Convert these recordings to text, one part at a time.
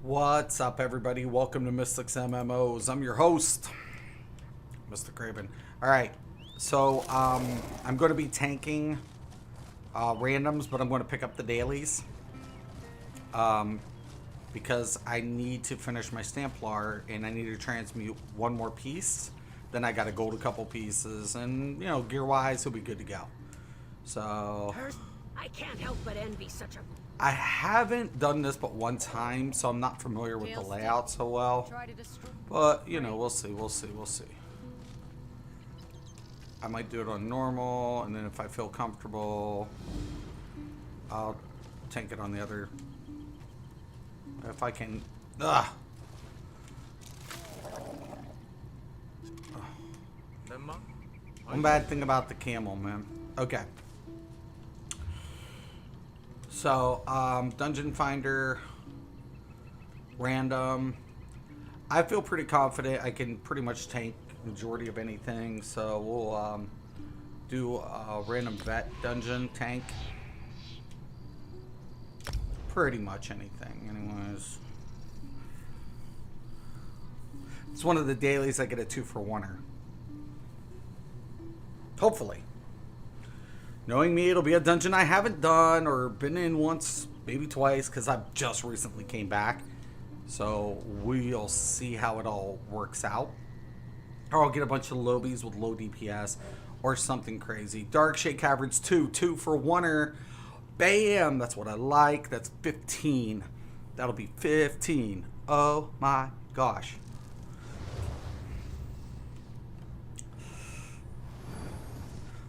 What's up, everybody? Welcome to Mystics MMOs. I'm your host, Mr. Craven. Alright, so I'm going to be tanking randoms, but I'm going to pick up the dailies because I need to finish my Stamplar and I need to transmute one more piece. Then I got to gold a couple pieces, and you know, gear-wise, he'll be good to go. So I can't help but envy such a. I haven't done this but one time, so I'm not familiar with the layout so well. But, you know, we'll see. I might do it on normal, and then if I feel comfortable, I'll tank it on the other. If I can. Ugh. One bad thing about the camel, man. Okay. So, Dungeon Finder, random. I feel pretty confident I can pretty much tank the majority of anything. So, we'll do a random vet dungeon tank. Pretty much anything, anyways. It's one of the dailies I get a 2-for-1er. Hopefully. Knowing me, it'll be a dungeon I haven't done or been in once, maybe twice, because I've just recently came back. So we'll see how it all works out. Or I'll get a bunch of lobies with low DPS or something crazy. Darkshade Caverns 2-for-1er. Bam! That's what I like. That's 15. That'll be 15. Oh my gosh.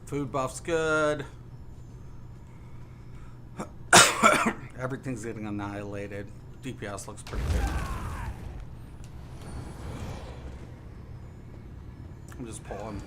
Food buff's good. Everything's getting annihilated. DPS looks pretty good. I'm just pulling.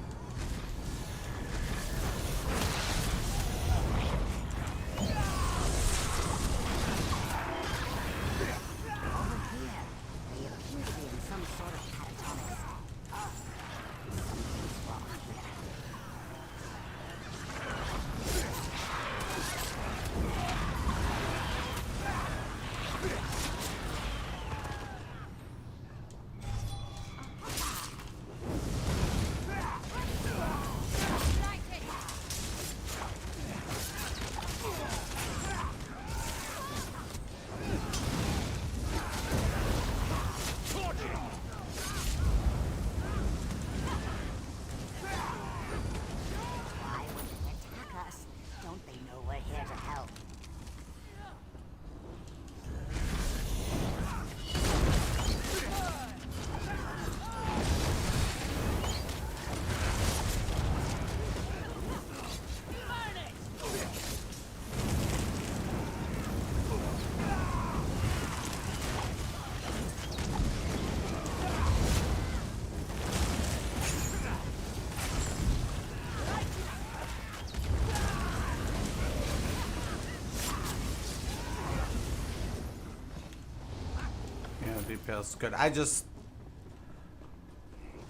DPS good. I just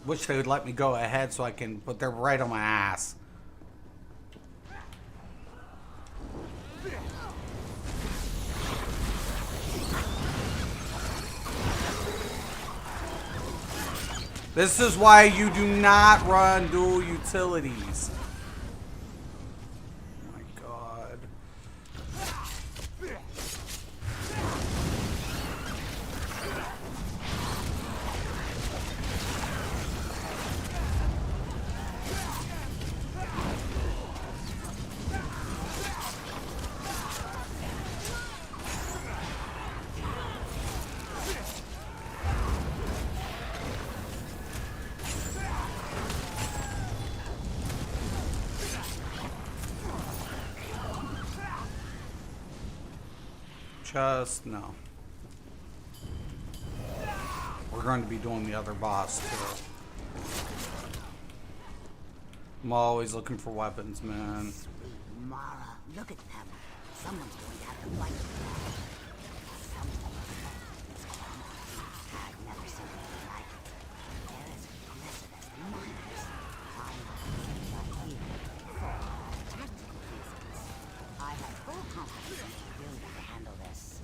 wish they would let me go ahead so I can, but they're right on my ass. This is why you do not run dual utilities. Just no. We're going to be doing the other boss too. I'm always looking for weapons, man. Mara, look at them. Someone's going to have to fight them. I've never seen anything like it. They're as aggressive as the miners. I'm right here for tactical reasons. I have full confidence in your ability to handle this.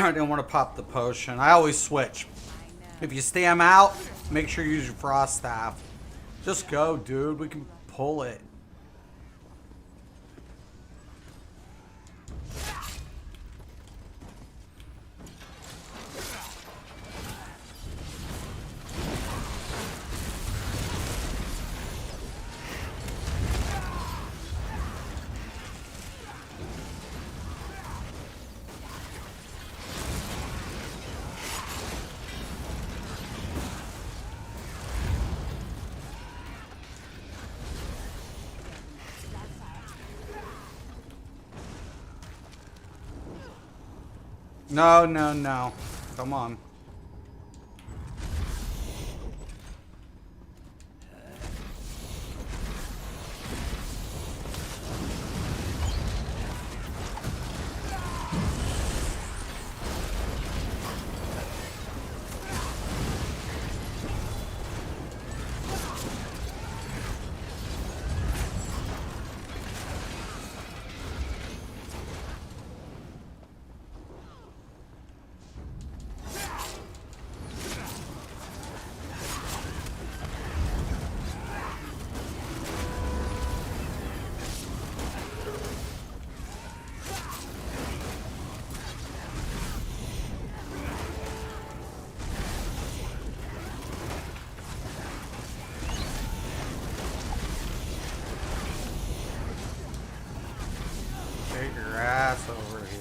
I didn't want to pop the potion. I always switch. If you stam out, make sure you use your frost staff. Just go, dude. We can pull it. No, no, no. Come on. Get your ass over here.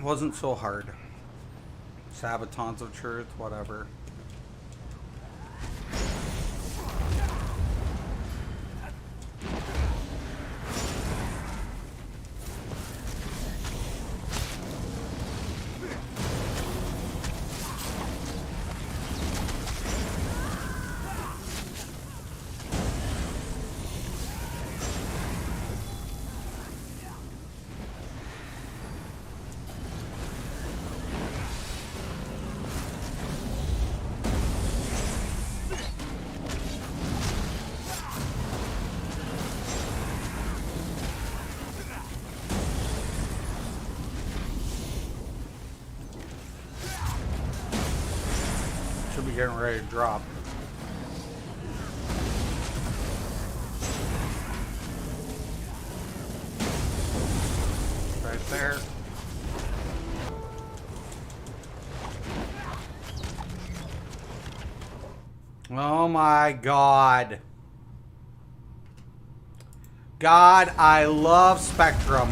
Wasn't so hard. Sabatons of Truth, whatever. Should be getting ready to drop. Right there. Oh my God. God, I love Spectrum.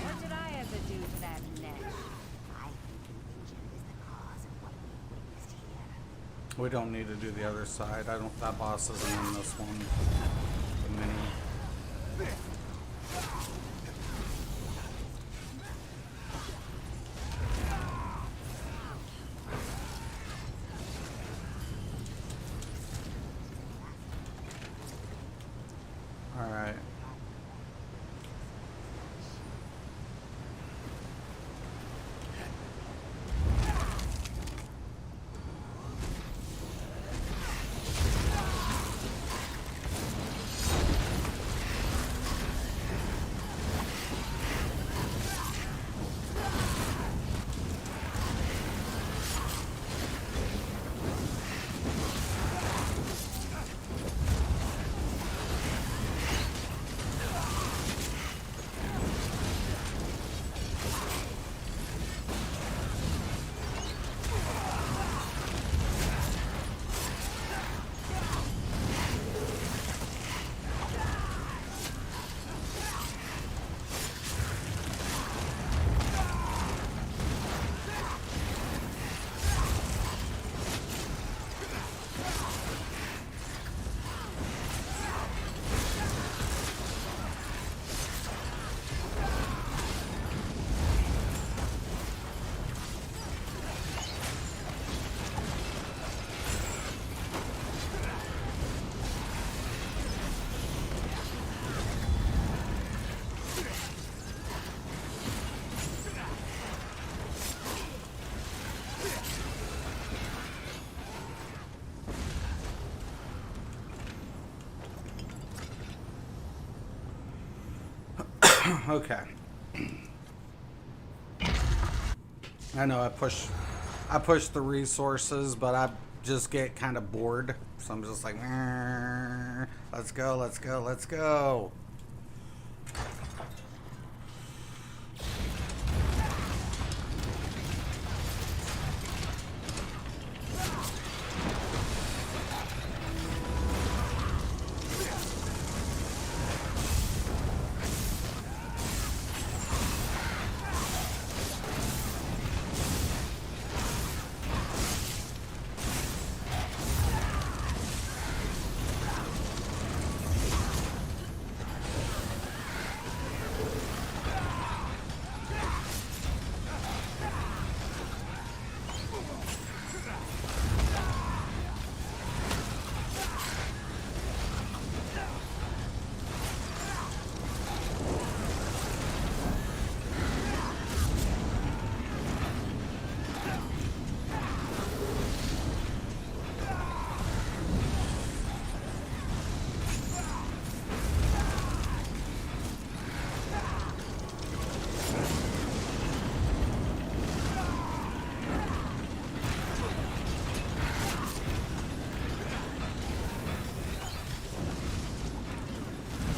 What did I ever do to that neck? I think an agent is the cause of what we witnessed here. We don't need to do the other side. I don't. That boss isn't in this one. The mini. All right. Okay. I know I push the resources, but I just get kind of bored. So I'm just like, let's go, let's go, let's go.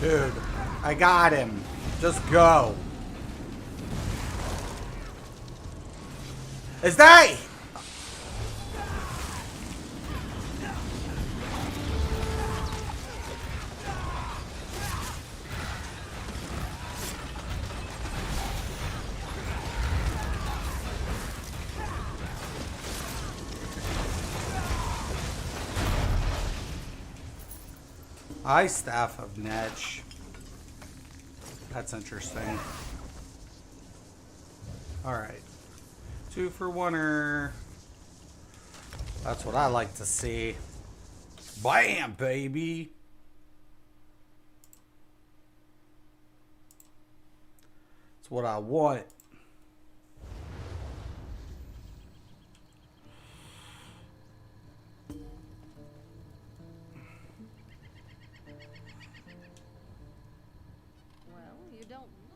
Dude, I got him. Just go. Is they? Ice Staff of Netch. That's interesting. Alright. 2 for 1-er. That's what I like to see. Bam, baby! That's what I want.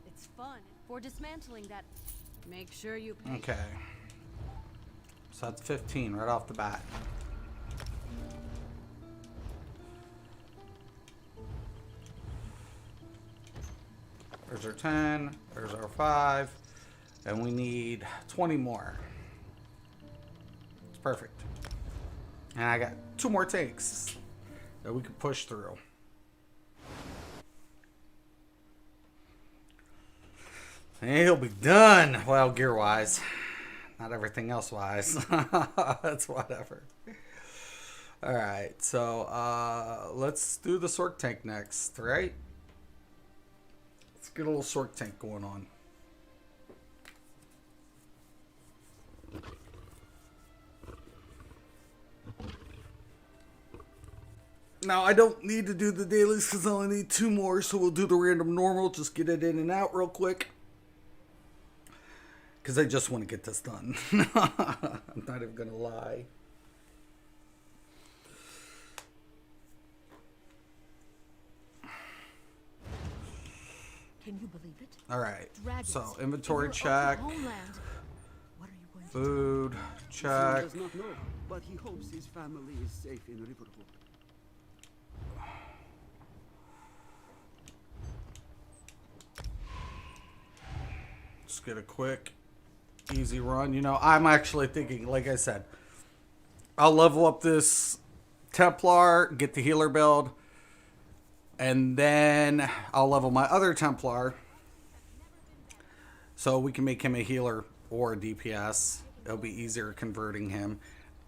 It's fun. For dismantling that, make sure you pay. Okay. So that's 15 right off the bat. There's our 10. There's our 5. And we need 20 more. It's perfect. And I got 2 more tanks that we can push through. And he'll be done. Well, gear-wise. Not everything else-wise. That's whatever. Alright, so let's do the Sork tank next, right? Let's get a little Sork tank going on. Now, I don't need to do the dailies because I only need 2 more, so we'll do the random normal. Just get it in and out real quick. Because I just want to get this done. I'm not even going to lie. Can you believe it? Alright, Dragons so in inventory your check. own homeland. What are you going to do? Food He check. does not know, but he hopes his family is safe in Riverwood. Just get a quick, easy run. You know, I'm actually thinking, like I said, I'll level up this Templar, get the healer build, and then I'll level my other Templar so we can make him a healer or a DPS. It'll be easier converting him.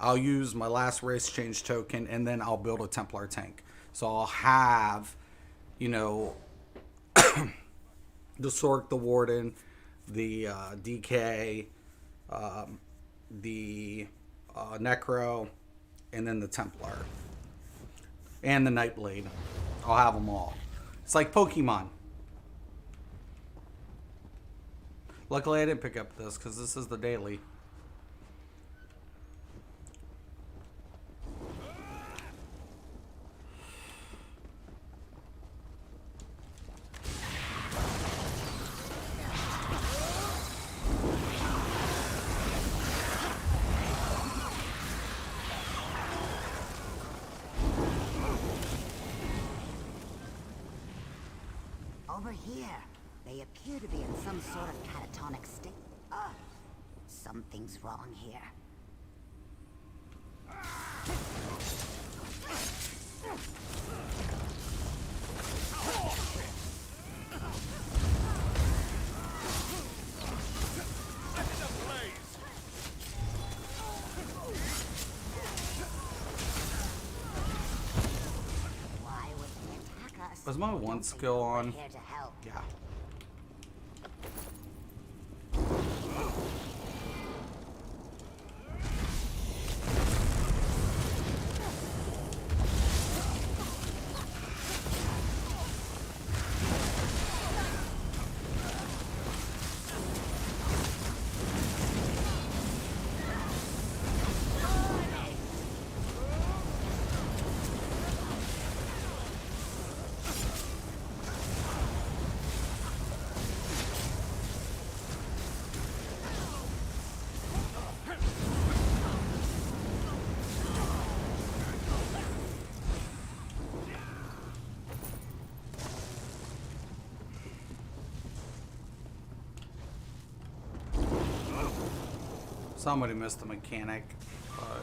I'll use my last race change token, and then I'll build a Templar tank. So I'll have, you know, the Sork, the Warden, the DK, the Necro, and then the Templar. And the Nightblade. I'll have them all. It's like Pokemon. Luckily I didn't pick up this because this is the daily. over here. They appear to be in some sort of catatonic state. Something's wrong here. Why would they attack us? Was my one skill on? Here to help. Yeah. Somebody missed the mechanic, but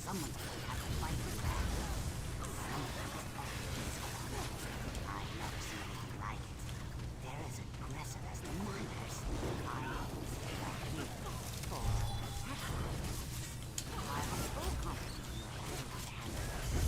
Someone's gonna have to fight with that. I've never seen anything like it. They're as aggressive as the miners. I always say that here for attack. I have full confidence in your ability to handle this.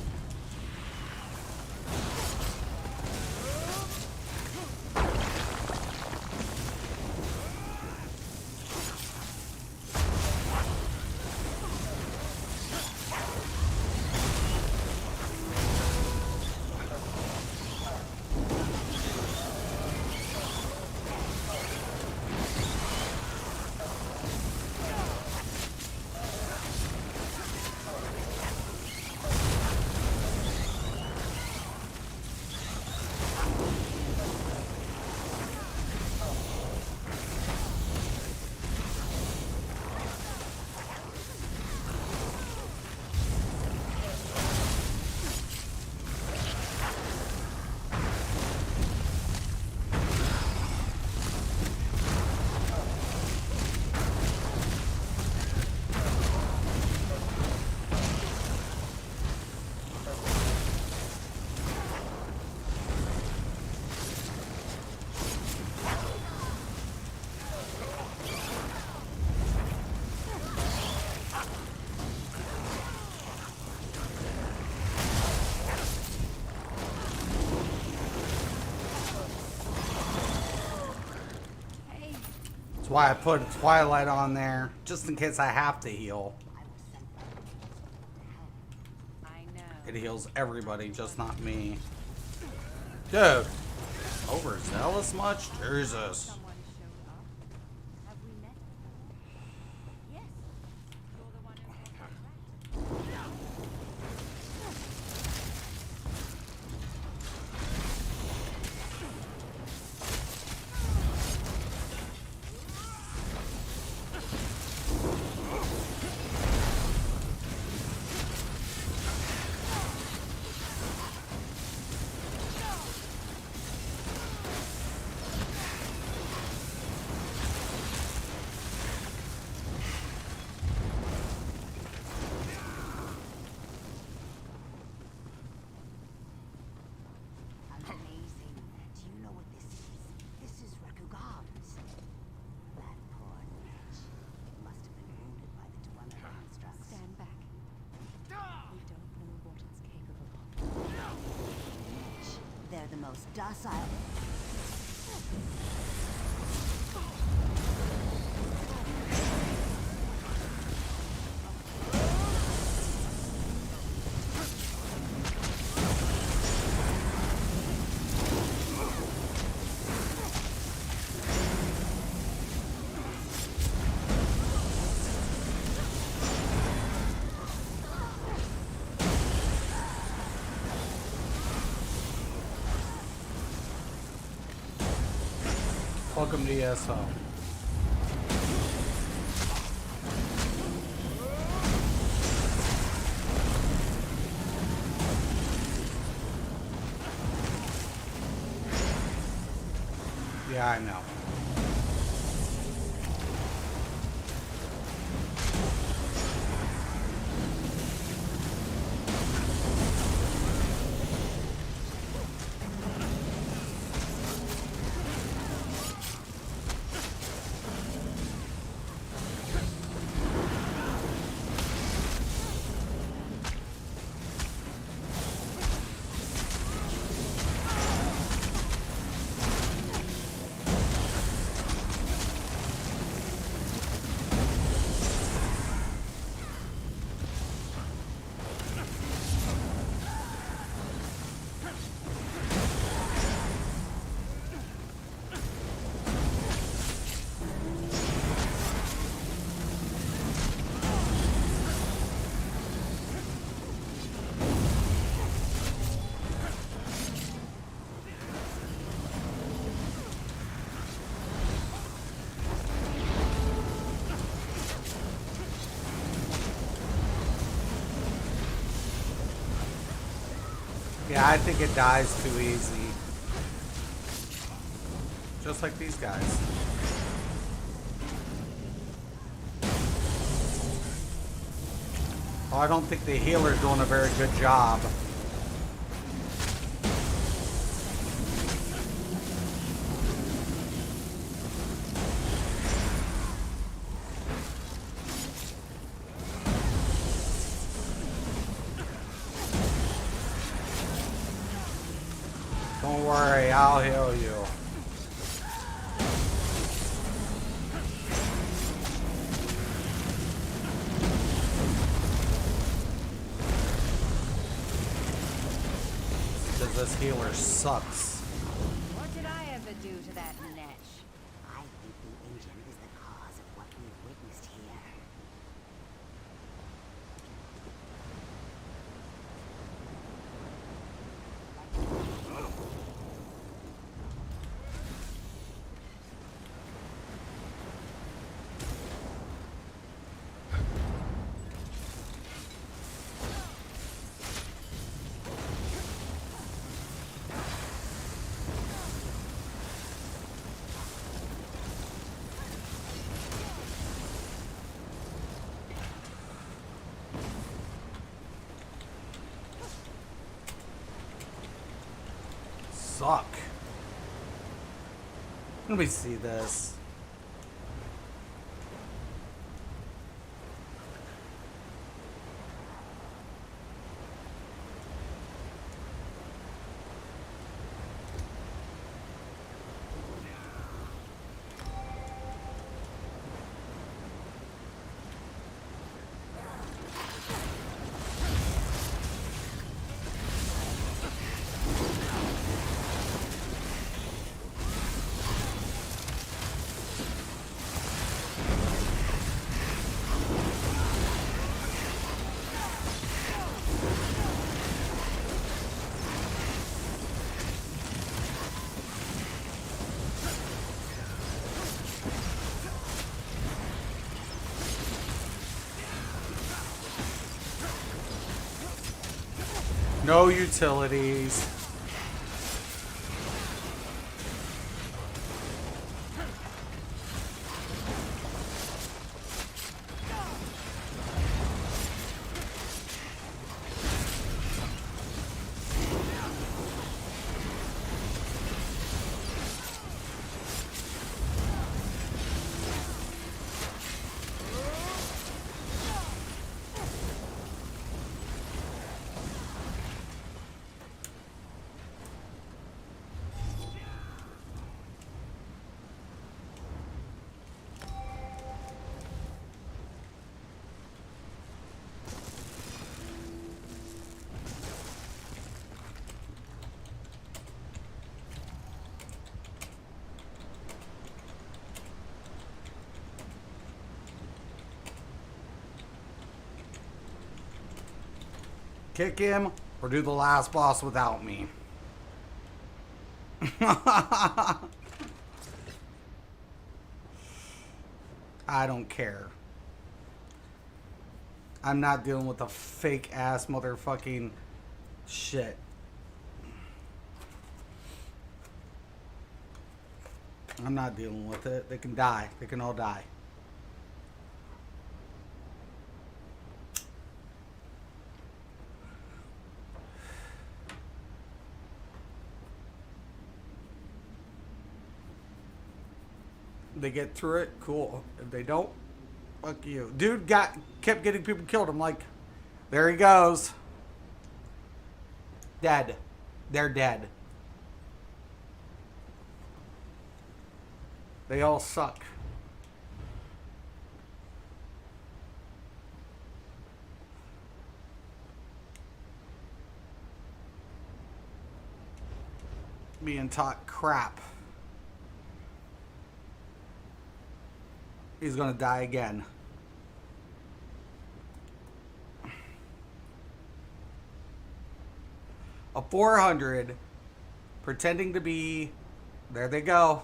that's why I put Twilight on there, just in case I have to heal. I know. It heals everybody, just not me. Dude, overzealous much? Jesus. Someone showed up. Have we met? Yes. You're the one who came back. most docile. Welcome to ESO. Yeah, I know. Yeah, I think it dies too easy. Just like these guys. Oh, I don't think the healer's doing a very good job. Don't worry, I'll heal you. Because this healer sucks. What did I ever do to that netch? I think the engine is the cause of what we've witnessed here. Suck. Let me see this. No utilities. kick him or do the last boss without me. I don't care. I'm not dealing with the fake ass motherfucking shit. I'm not dealing with it. They can die. They can all die. They get through it, cool. If they don't, fuck you. Dude kept getting people killed. I'm like, there he goes. Dead. They're dead. They all suck. Being taught crap. He's gonna die again. A 400 pretending to be, there they go.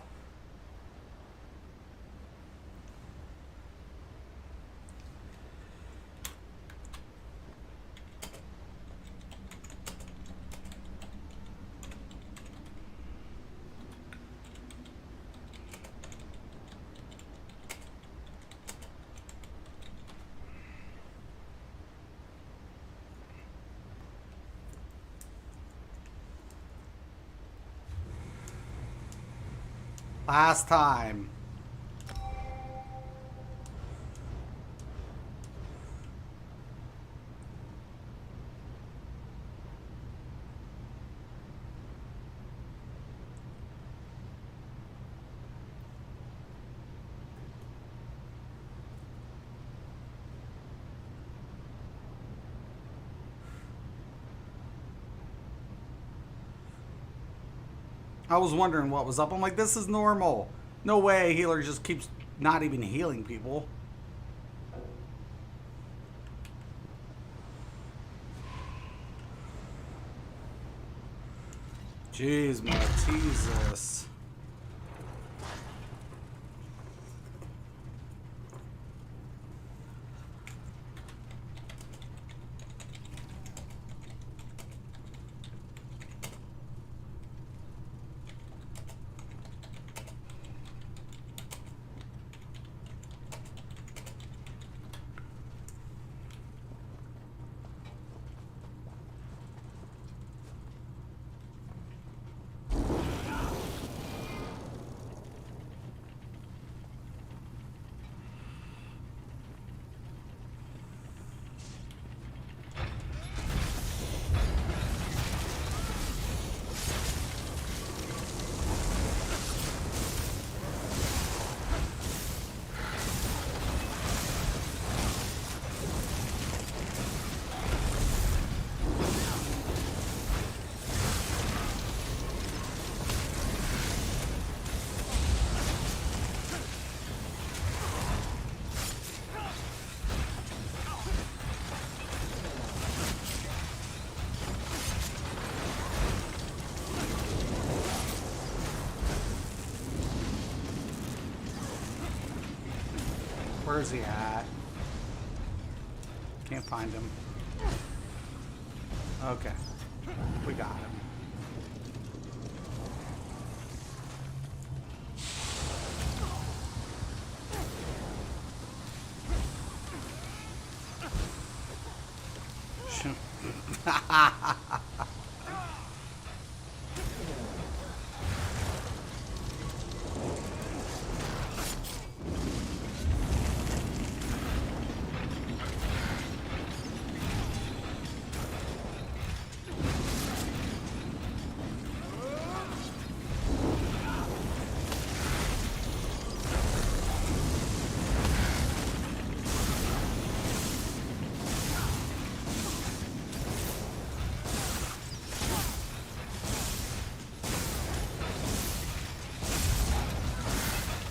Last time. I was wondering what was up. I'm like, this is normal. No way healer just keeps not even healing people. Jeez, man, Jesus. Where's he at? Can't find him. Okay. We got him.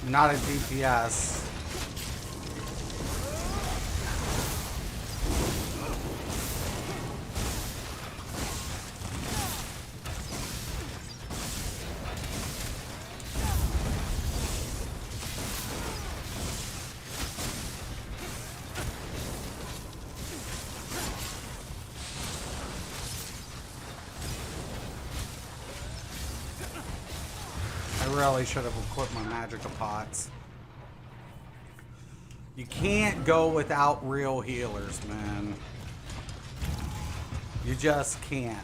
Not a DPS. I really should have equipped my magical pots. You can't go without real healers, man. You just can't.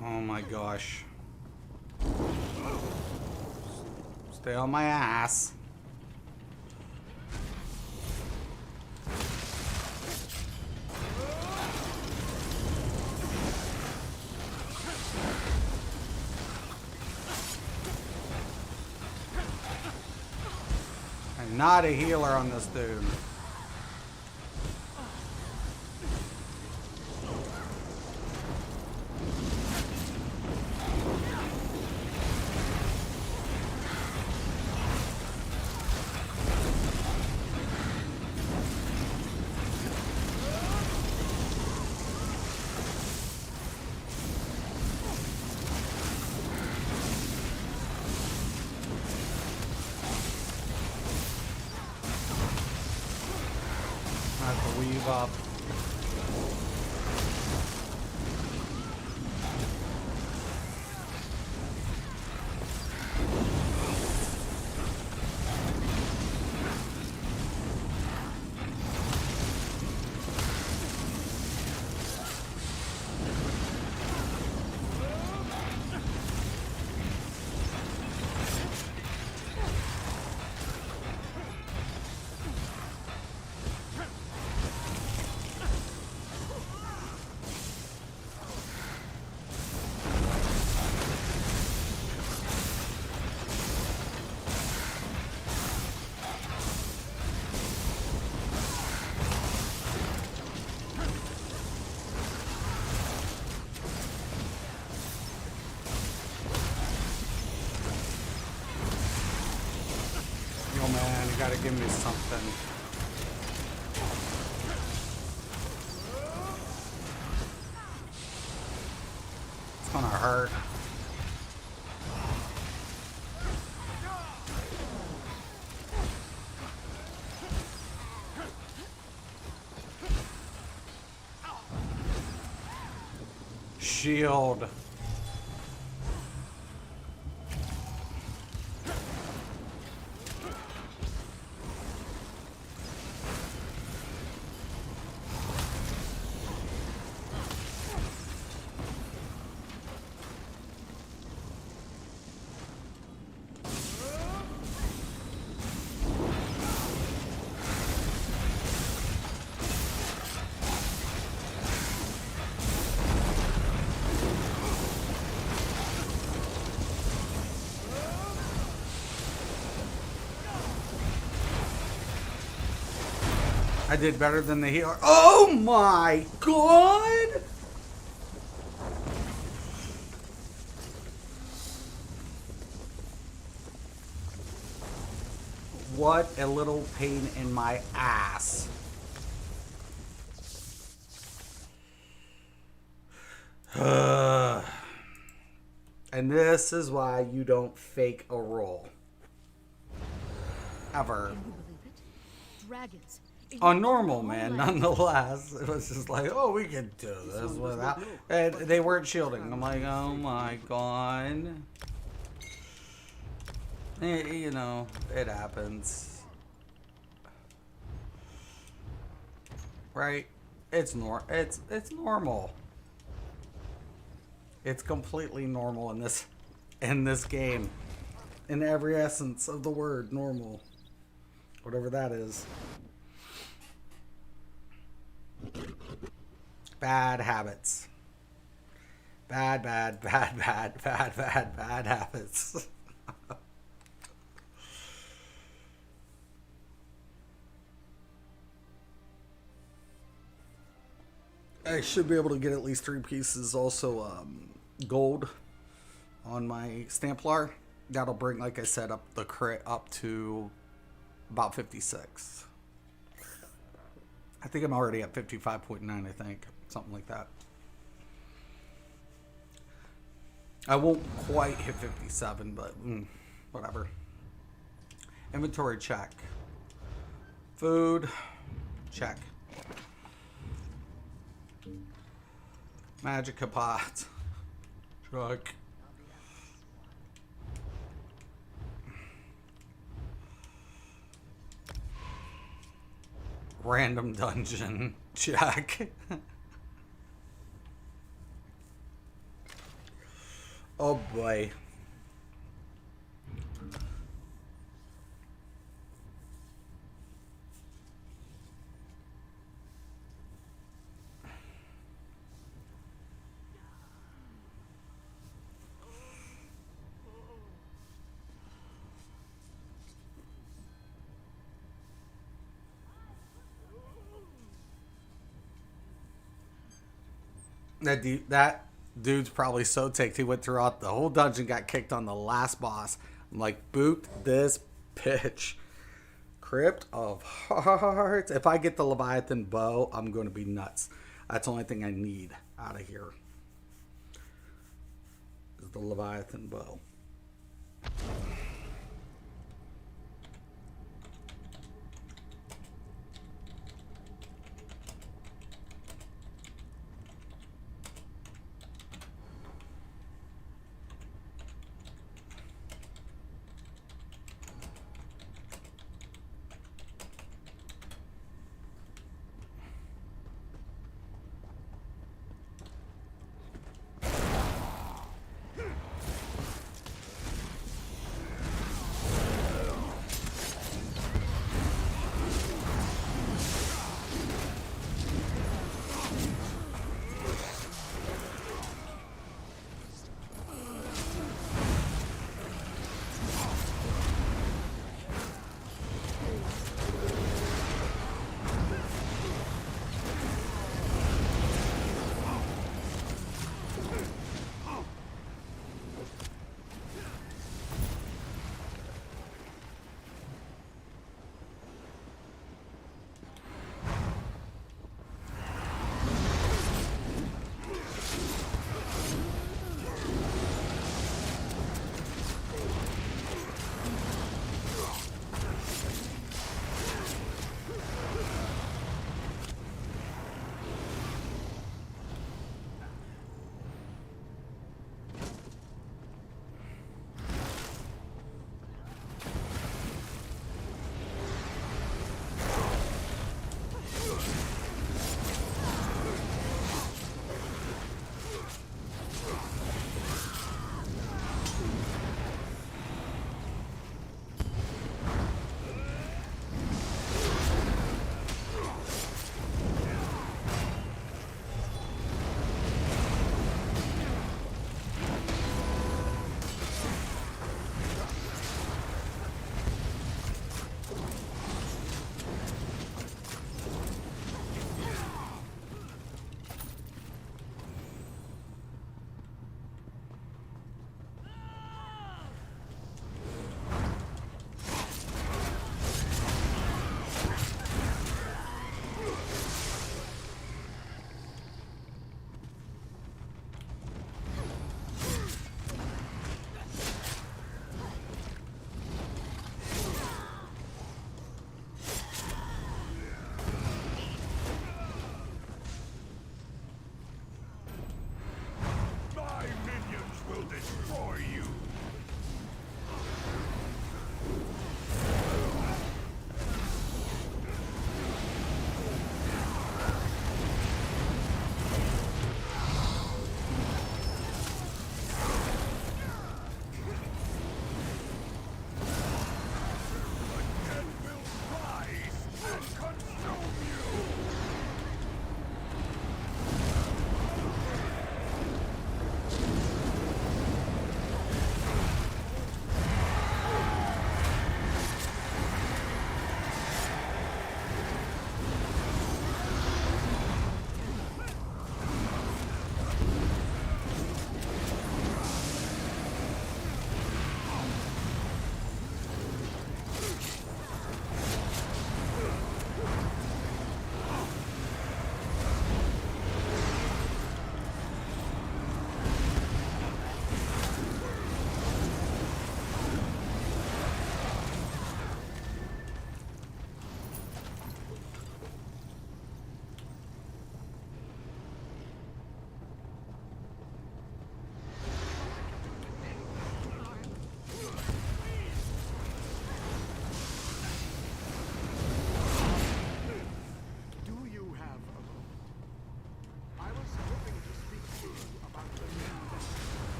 Oh my gosh. Stay on my ass. I'm not a healer on this dude. I have to weave up. Yo man, you gotta give me something. It's gonna hurt. Shield. I did better than the healer. Oh my god! What a little pain in my ass. And this is why you don't fake a roll. Ever. Can you believe it? Dragons. On normal, man, nonetheless. It was just like, oh, we can do this without. And they weren't shielding. I'm like, oh my god. You know, it happens. Right? It's normal. It's completely normal in this game. In every essence of the word, normal. Whatever that is. Bad habits. Bad habits. I should be able to get at least 3 pieces also gold on my Stamplar. That'll bring, like I said, up the crit up to about 56. I think I'm already at 55.9, I think. Something like that. I won't quite hit 57, but whatever. Inventory check. Food, check. Magica pot. Truck. Random dungeon. Check. Oh boy. That dude's probably so ticked he went throughout the whole dungeon, got kicked on the last boss. I'm like, boot this bitch. Crypt of Hearts. If I get the Leviathan bow, I'm going to be nuts. That's the only thing I need out of here. Is the Leviathan bow.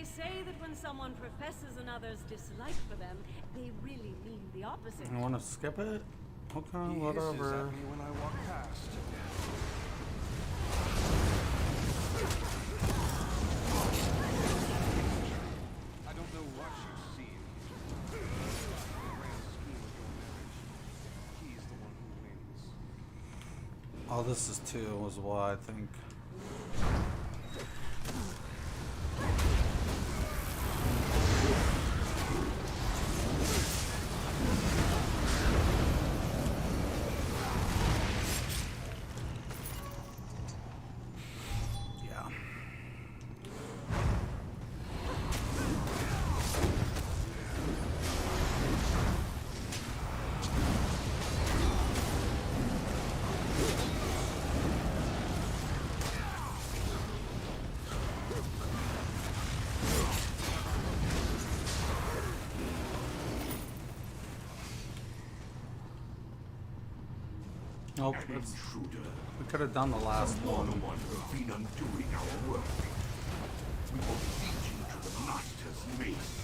They say that when someone professes another's dislike for them, they really mean the opposite. I want to skip it? Okay, He hisses whatever. at me when I walk past. I don't know what you've seen. The grand scheme of your marriage, he's the one who wins. Oh, this is 2 is what I think. Yeah. Nope, we could have done the last one. one who's been undoing our work. We will lead you to the Master's mace.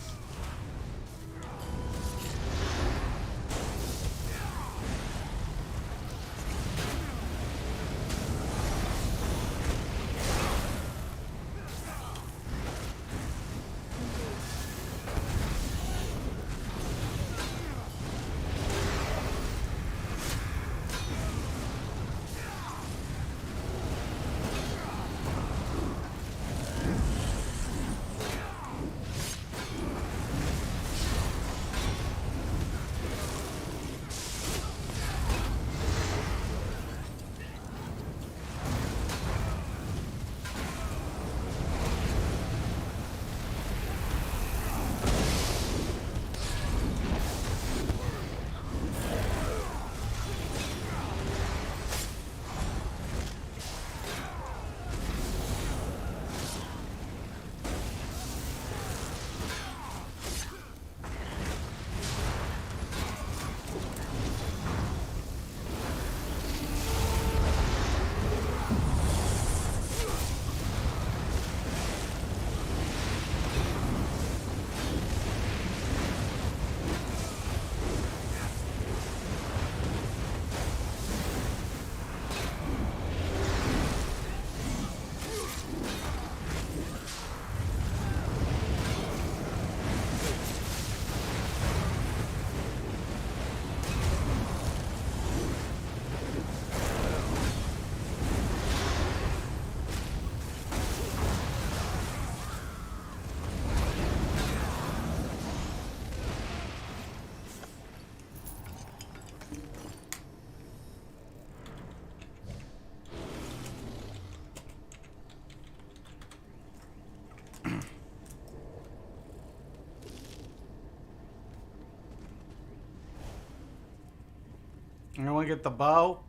Anyone get the bow?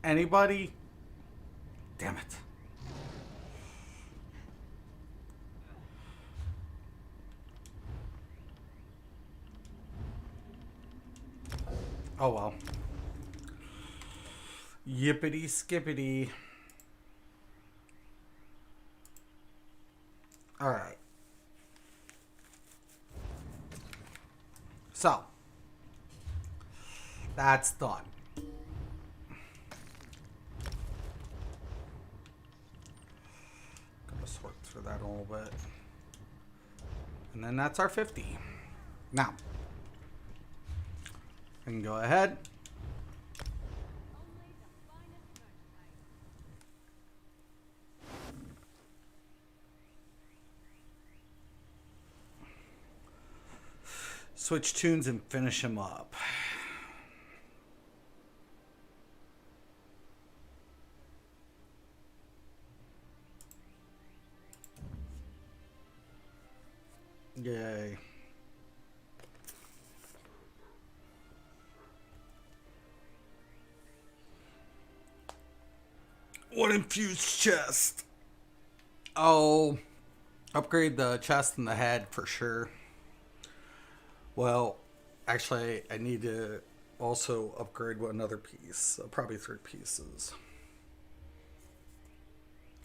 Anybody? Damn it. Oh well. Yippity skippity. Alright. So. That's done. Gonna sort through that a little bit. And then that's our 50. Now. I can go ahead. Switch tunes and finish him up. Yay. What infused chest? Oh, upgrade the chest and the head for sure. Well, actually, I need to also upgrade one other piece. Probably 3 pieces.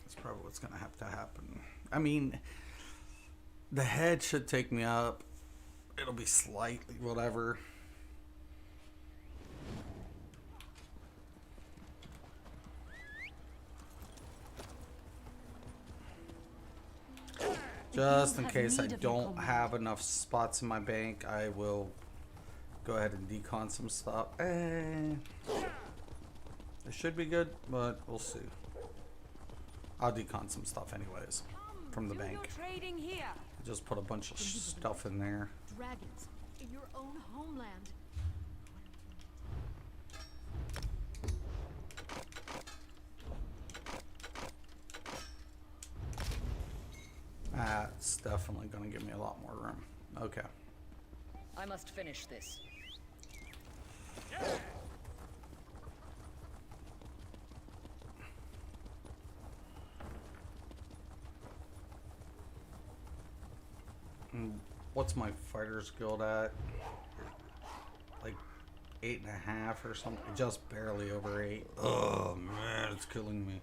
That's probably what's going to have to happen. I mean, The head should take me up. It'll be slightly whatever. Just in case I don't have enough spots in my bank, I will go ahead and decon some stuff. It should be good, but we'll see. I'll decon some stuff anyways from the Do your bank. trading here. Just put a bunch of stuff in there. Dragons in your own homeland. That's definitely going to give me a lot more room. Okay. I must finish this. What's my fighter's guild at? Like 8.5 or something. Just barely over 8. Oh man, it's killing me.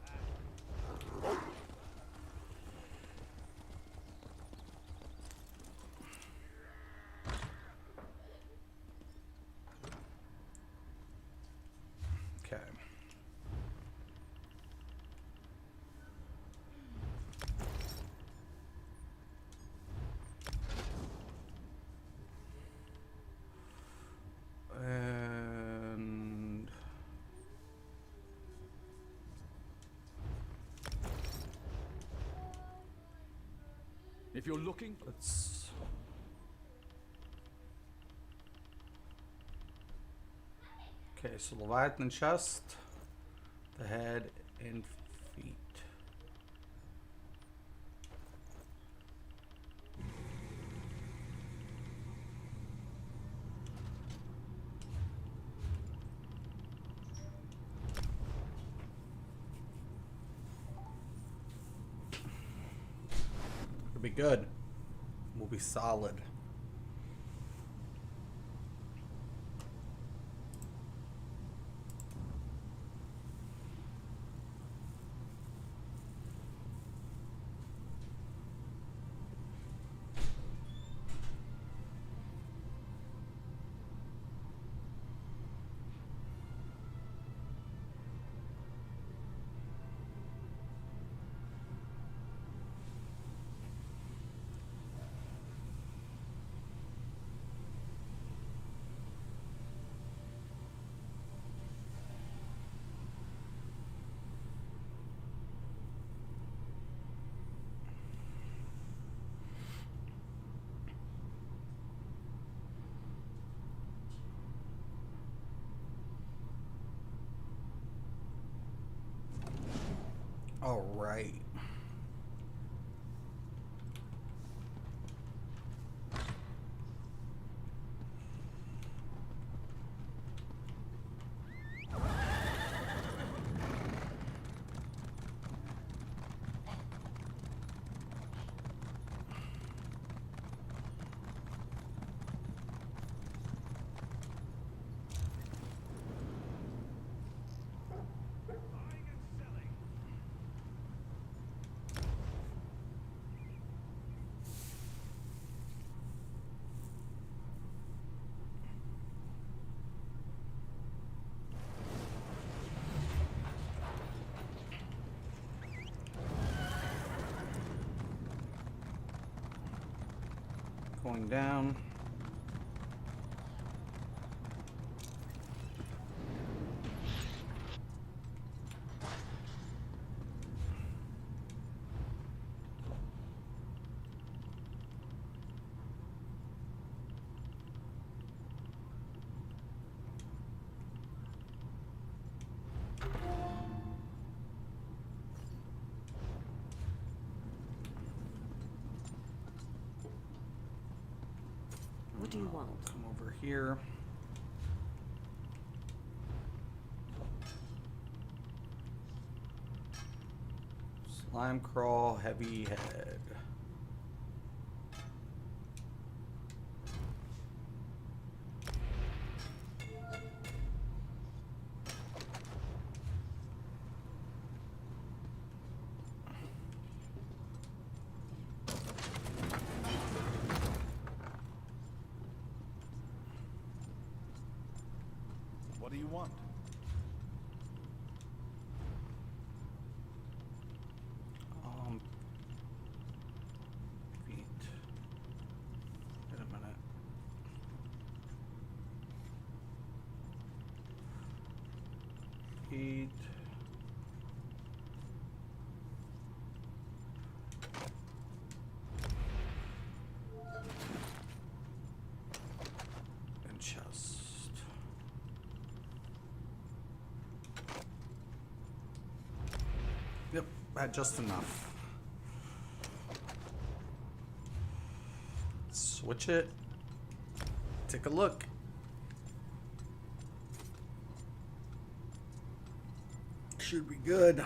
Okay. And If you're looking, let's okay, so Leviathan chest, the head and feet. It'll be good. We'll be solid. All right. Going down. What do you want? Come over here. Slime crawl, heavy head. do you want? Feet. Wait a minute. Feet. And chest. Yep, that just enough. Switch it. Take a look. Should be good.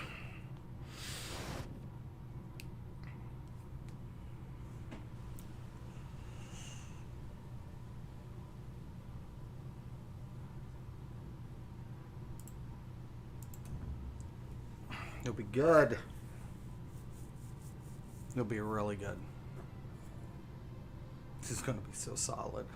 It'll be good. It'll be really good. This is gonna be so solid.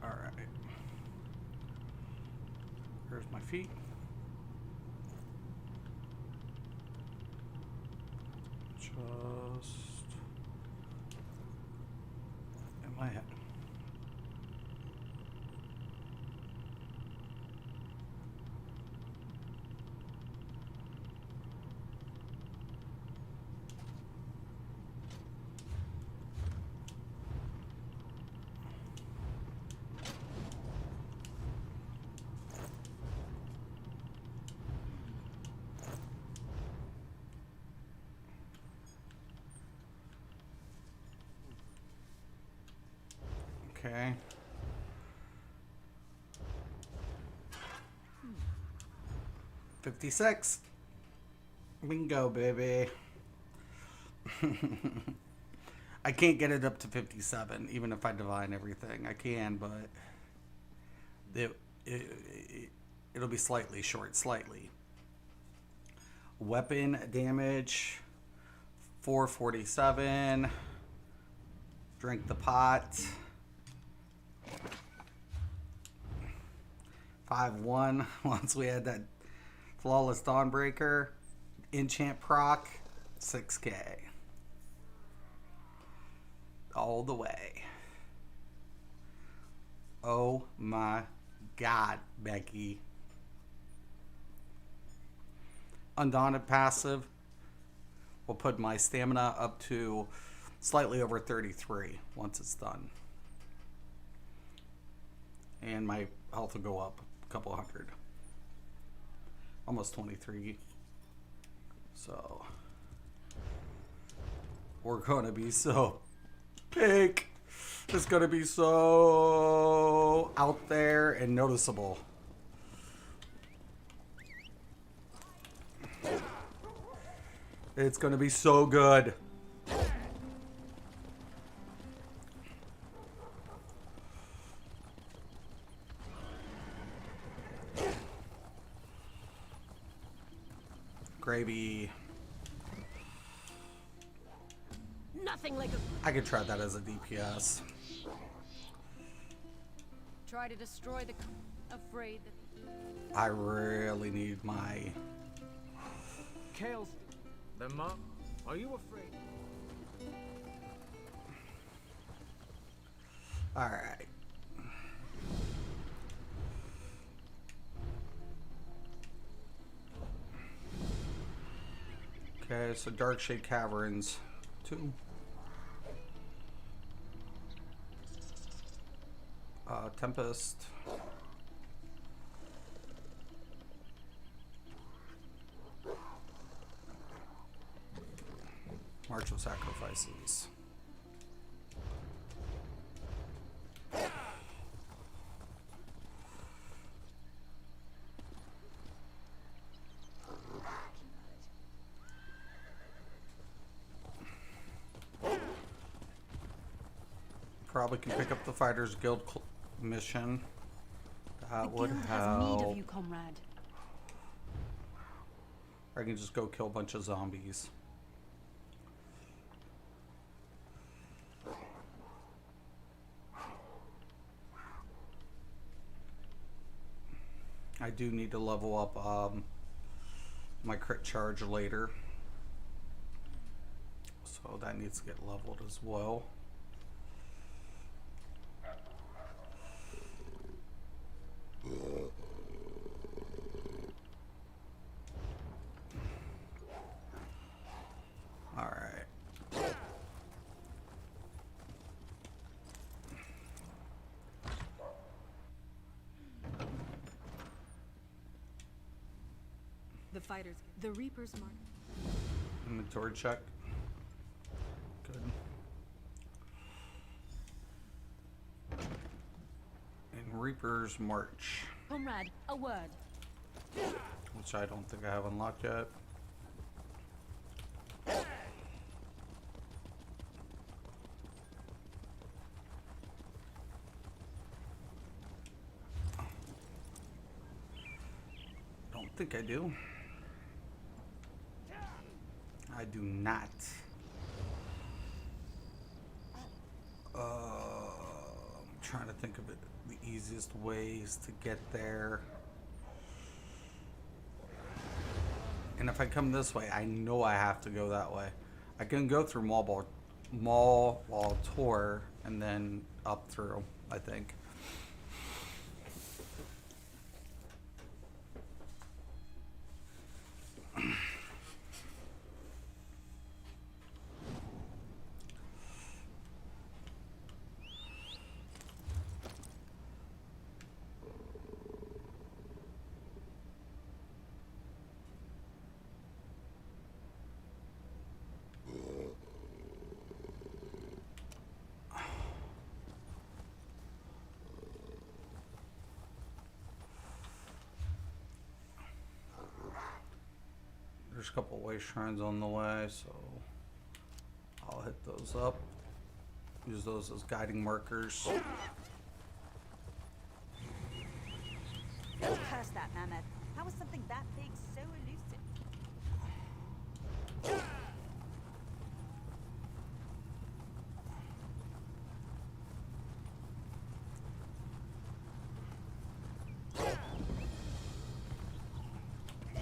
Alright. Here's my feet. Just in my head. Okay. $56. Bingo, baby. I can't get it up to 57, even if I divine everything. I can, but it'll be slightly short, slightly. Weapon damage, 447. Drink the pot. 5-1. Once we had that flawless Dawnbreaker. Enchant proc, 6K. All the way. Oh my God, Becky. Undaunted passive will put my stamina up to slightly over 33 once it's done. And my health will go up a couple hundred. Almost 23. So we're gonna be so big. It's gonna be so out there and noticeable. It's gonna be so good. Gravy. Nothing like a I could try that as a DPS. try to destroy the afraid that I really need my... Kale's... The mom? Are you afraid? All right. Okay, so Darkshade Caverns 2. Tempest. March of Sacrifices. Probably can pick up the Fighters Guild mission. That The would guild help. has need of you, comrade. Or I can just go kill a bunch of zombies. I do need to level up my crit charge later. So that needs to get leveled as well. All right. The fighters, the Reaper's mark. Inventory check. Good. And Reaper's March, Comrade, a word. which I don't think I have unlocked yet. Don't think I do. I do not. I'm trying to think of it, the easiest ways to get there. And if I come this way, I know I have to go that way. I can go through Mall Wall Tour and then up through, I think. There's a couple way shrines on the way, so I'll hit those up. Use those as guiding markers. Curse that mammoth. How is something that big so elusive?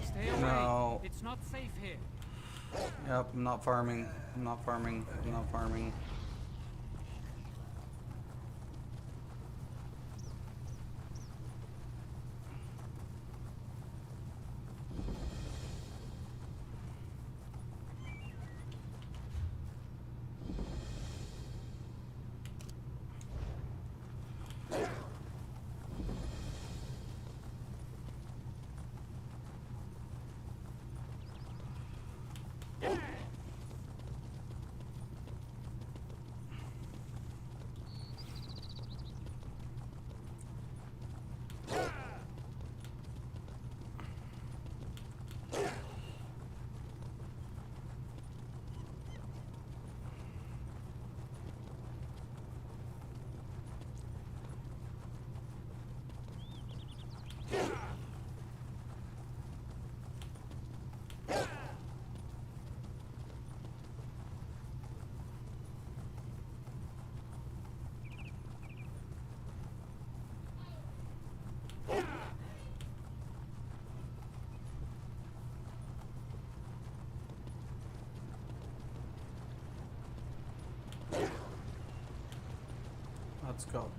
Stay away. No. It's not safe here. Yep, I'm not farming. I'm not farming. I'm not farming. Let's go.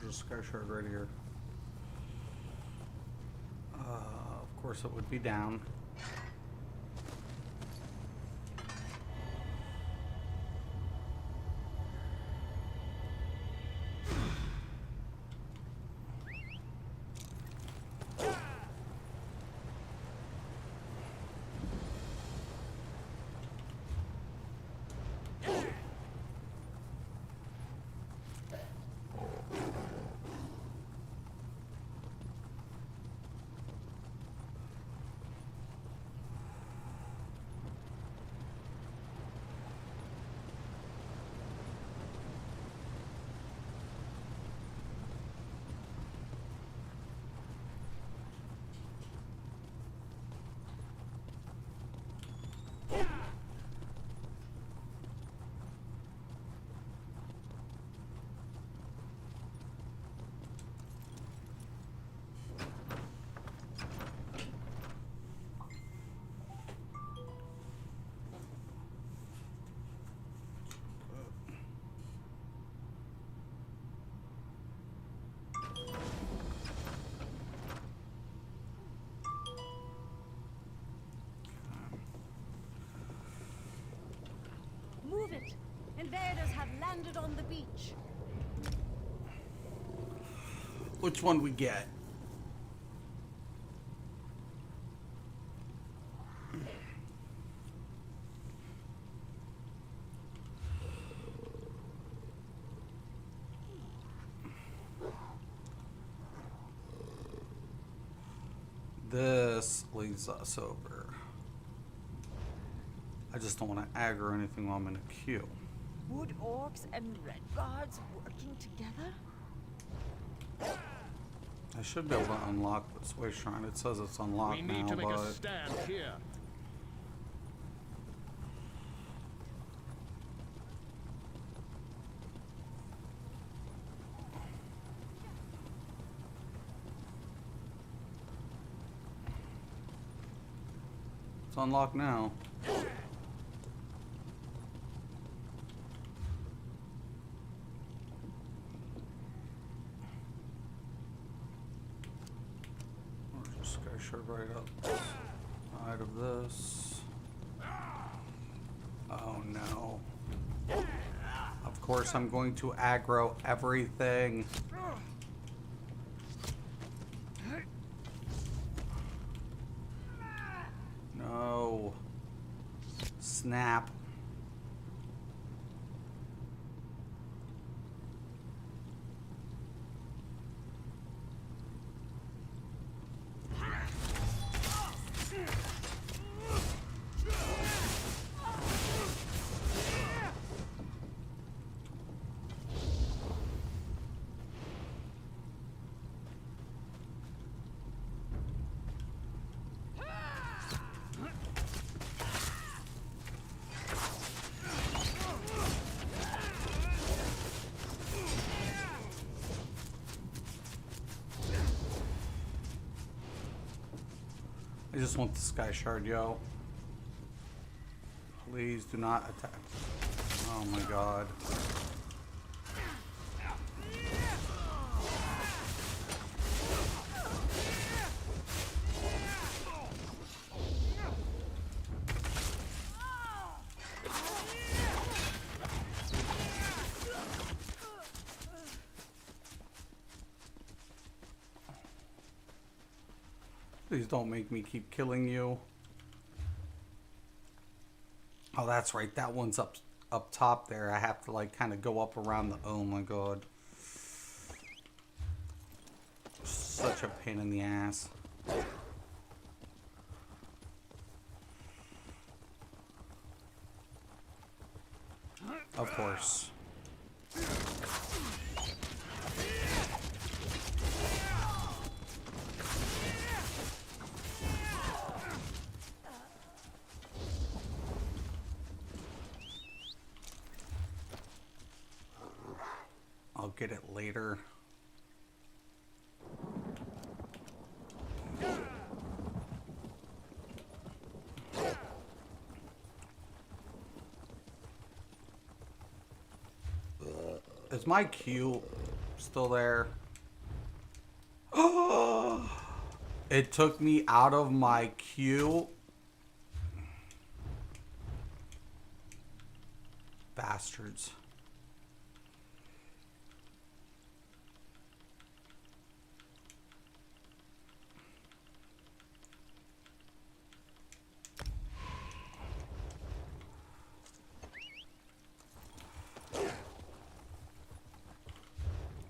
There's a sky shard right here. Of course it would be down. Move it! Invaders have landed on the beach. Which one we get? This leads us over. I just don't want to aggro anything while I'm in a queue. Wood orcs and red guards working together? I should be able to unlock this way shrine. It says it's unlocked We need now, to make but a stand here. it's unlocked now. There's a sky shard right up side of this. Oh no. Of course I'm going to aggro everything. No. Snap. I just want the sky shard, yo. Please do not attack. Oh my god. Please don't make me keep killing you. Oh, that's right. That one's up top there. I have to like kind of go up around the... Oh my god. Such a pain in the ass. Of course. I'll get it later. Is my Q still there? It took me out of my Q. Bastards.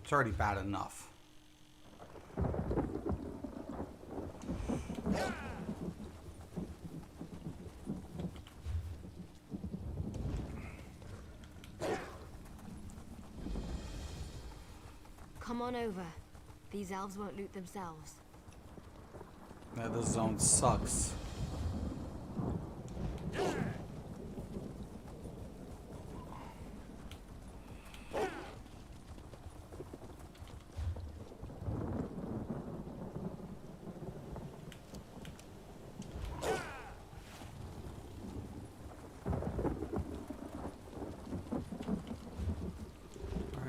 It's already bad enough. Come on over. These elves won't loot themselves. Yeah, this zone sucks.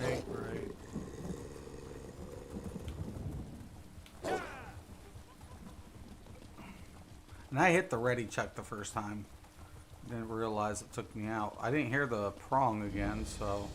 Right, right. And I hit the ready check the first time. Didn't realize it took me out. I didn't hear the prong again, so.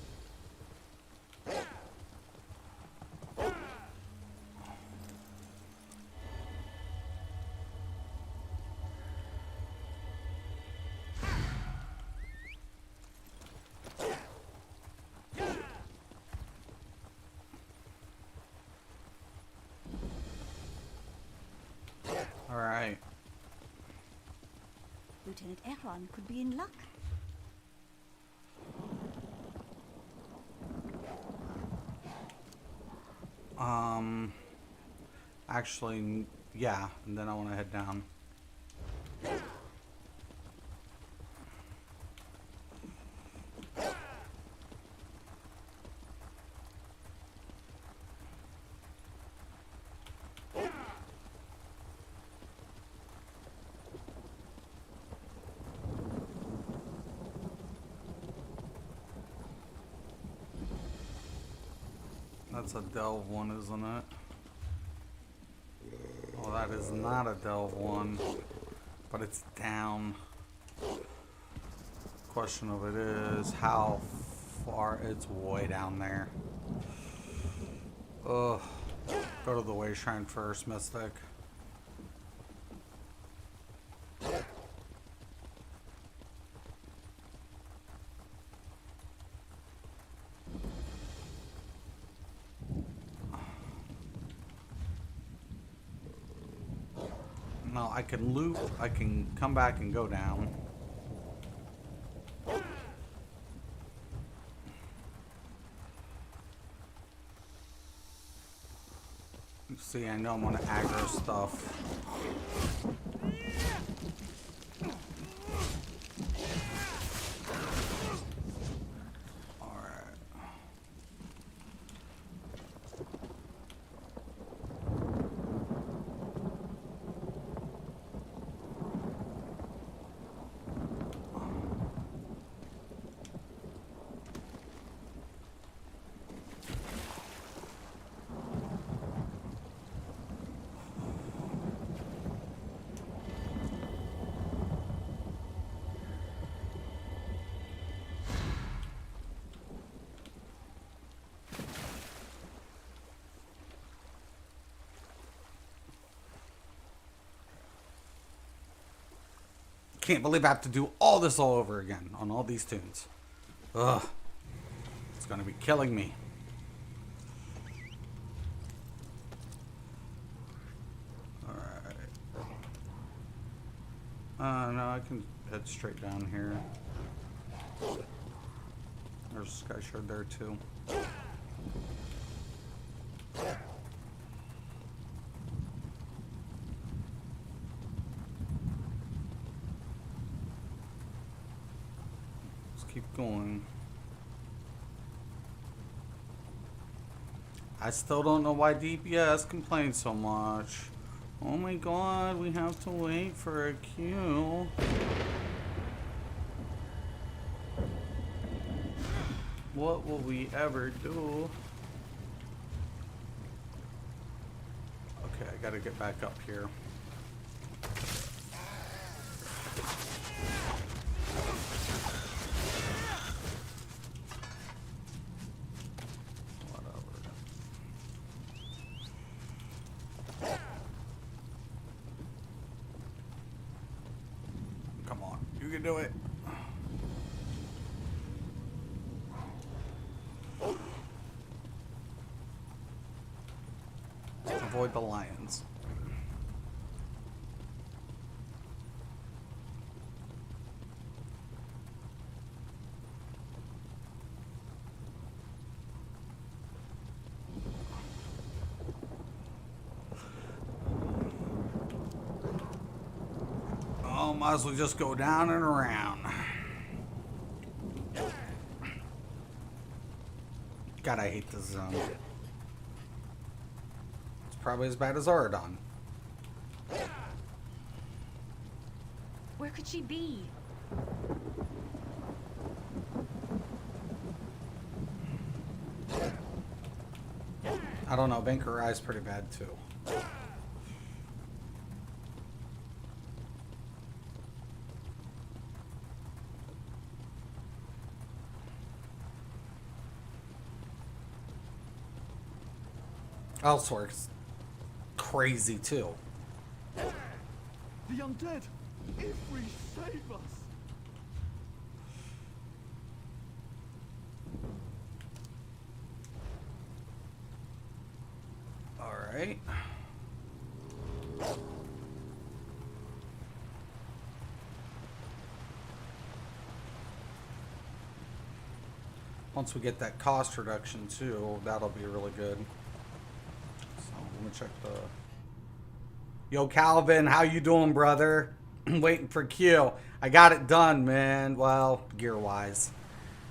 All right. Lieutenant Erron could be in luck. Actually, yeah, and then I want to head down. That's a delve one, isn't it? Oh, that is not a delve one, but it's down. Question of it is how far. It's way down there. Ugh. Go to the way shrine first, Mystic. No, I can loop. I can come back and go down. See, I know I'm gonna aggro stuff. Alright. Can't believe I have to do all this all over again on all these tunes. Ugh. It's gonna be killing me. Alright. No, I can head straight down here. There's a sky shard there too. Keep going. I still don't know why DPS complains so much. Oh my god, we have to wait for a queue. What will we ever do? Okay, I gotta get back up here. Come on, you can do it. Avoid the lions. Oh, might as well just go down and around. God, I hate this zone. It's probably as bad as Auradon. Where could she be? I don't know, Banker Eye's pretty bad too. Elsewhere's crazy too. The undead! Ifri, save us! Alright. Once we get that cost reduction too, that'll be really good. So let me check the... Yo, Calvin, how you doing, brother? Waiting for Q. I got it done, man. Well, gear-wise.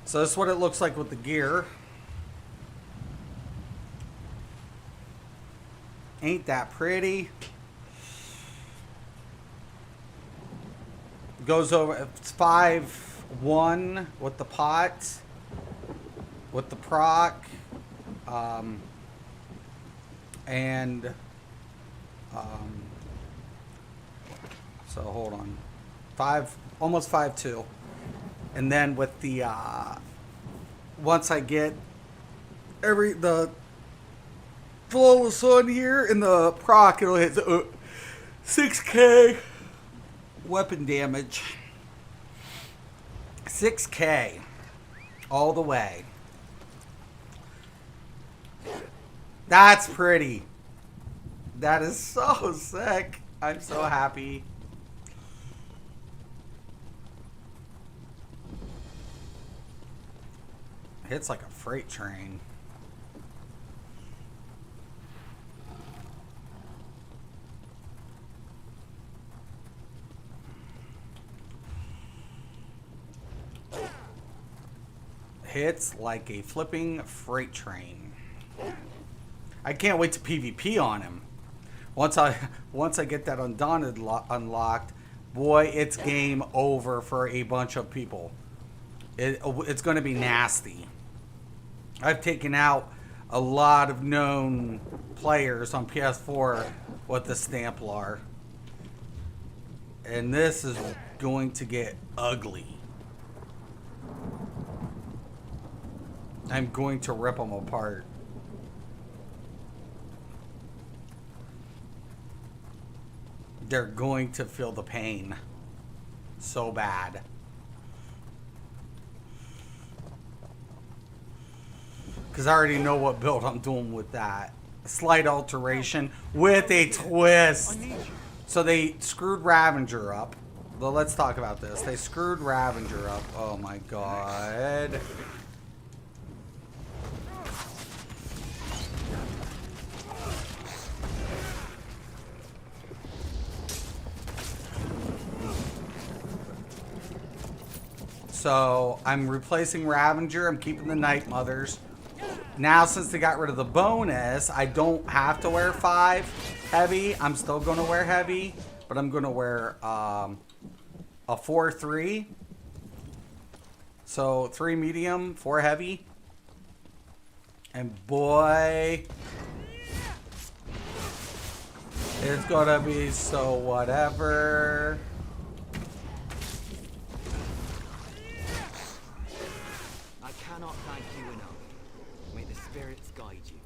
So this is what it looks like with the gear. Ain't that pretty? Goes over, it's 5-1 with the pot, with the proc, and so hold on, almost 5-2, and then with the once I get the flawless on here in the proc, it'll hit 6k weapon damage. 6k all the way. That's pretty. That is so sick. I'm so happy. Hits like a freight train. Hits like a flipping freight train. I can't wait to PvP on him. Once I get that Undaunted unlocked, boy, it's game over for a bunch of people. It's going to be nasty. I've taken out a lot of known players on PS4 with the Stamplar. And this is going to get ugly. I'm going to rip them apart. They're going to feel the pain so bad. Because I already know what build I'm doing with that. A slight alteration with a twist. So they screwed Ravager up. Well, let's talk about this. They screwed Ravager up. Oh my god. So I'm replacing Ravager. I'm keeping the Night Mothers. Now, since they got rid of the bonus, I don't have to wear 5 heavy. I'm still going to wear heavy, but I'm going to wear a 4-3. So 3 medium, 4 heavy. And boy, it's gonna be so whatever. I cannot thank you enough. May the spirits guide you.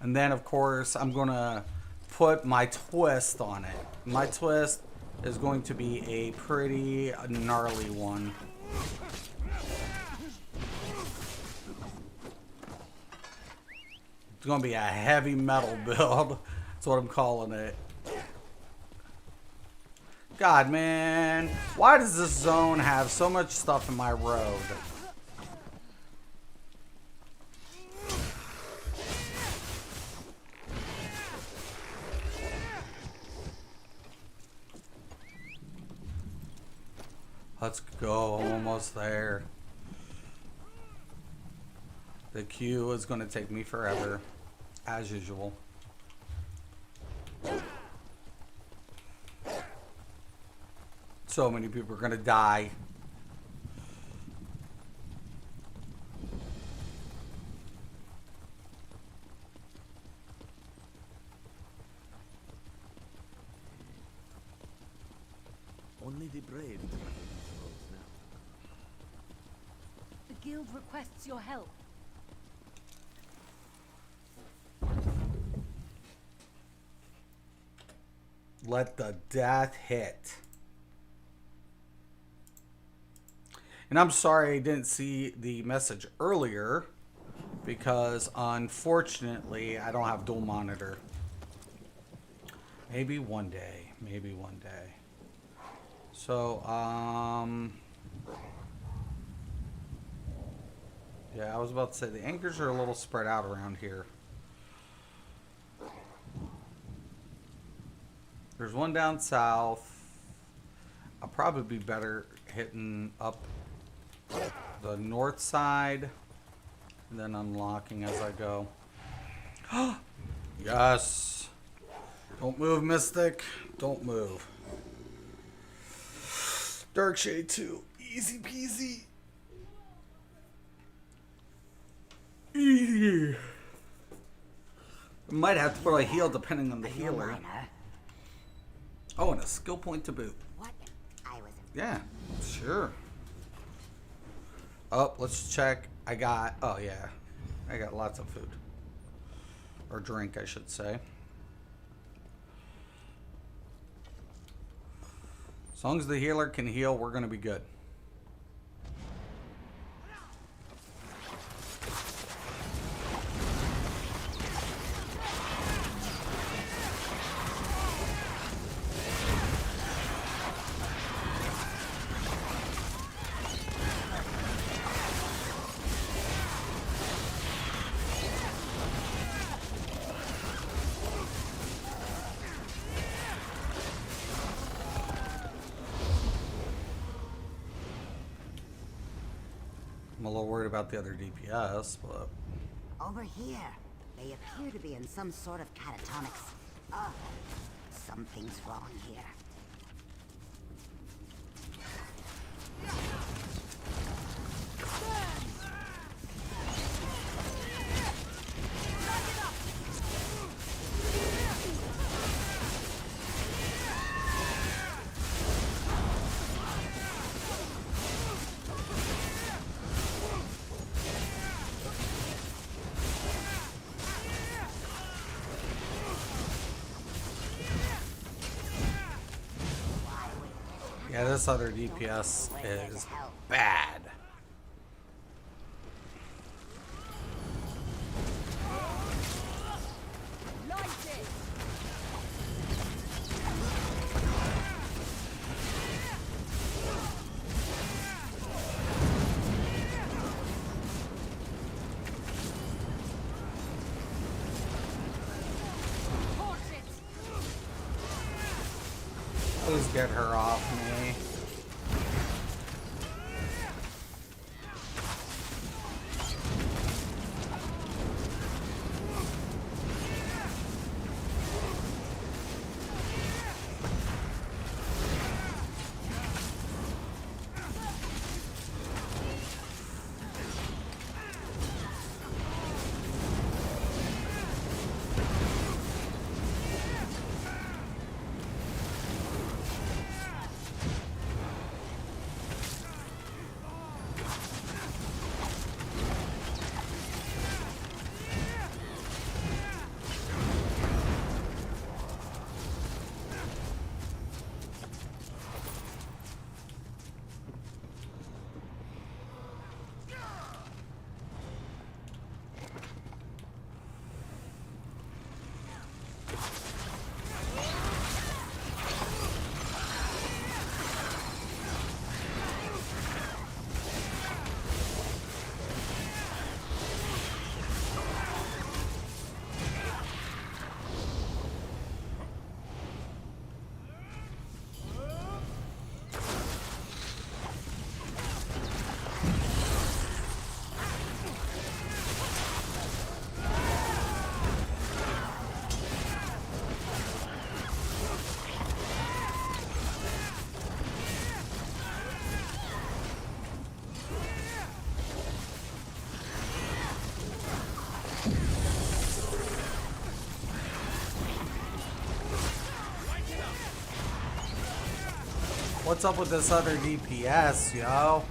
And then, of course, I'm gonna put my twist on it. My twist is going to be a pretty gnarly one. It's gonna be a heavy metal build. That's what I'm calling it. God, man. Why does this zone have so much stuff in my road? Let's go. I'm almost there. The queue is going to take me forever, as usual. So many people are going to die. Only the brave can make themselves now. The guild requests your help. Let the death hit. And I'm sorry I didn't see the message earlier because unfortunately I don't have dual monitor. Maybe one day. Maybe one day. So, yeah, I was about to say the anchors are a little spread out around here. There's one down south. I'll probably be better hitting up the north side and then unlocking as I go. Yes. Don't move, Mystic. Don't move. Dark Shade 2. Easy peasy. Easy. Might have to put a heal depending on the healer. Minor. Oh, and a skill point to boot. What? I was. Yeah, sure. Oh, let's check. I got, oh yeah. I got lots of food. Or drink, I should say. As long as the healer can heal, we're going to be good. I'm a little worried about the other DPS, but... Over here. They appear to be in some sort of catatonics. Oh, something's wrong here. Yeah, this other DPS is bad. Please get her off me. what's up with this other DPS, yo?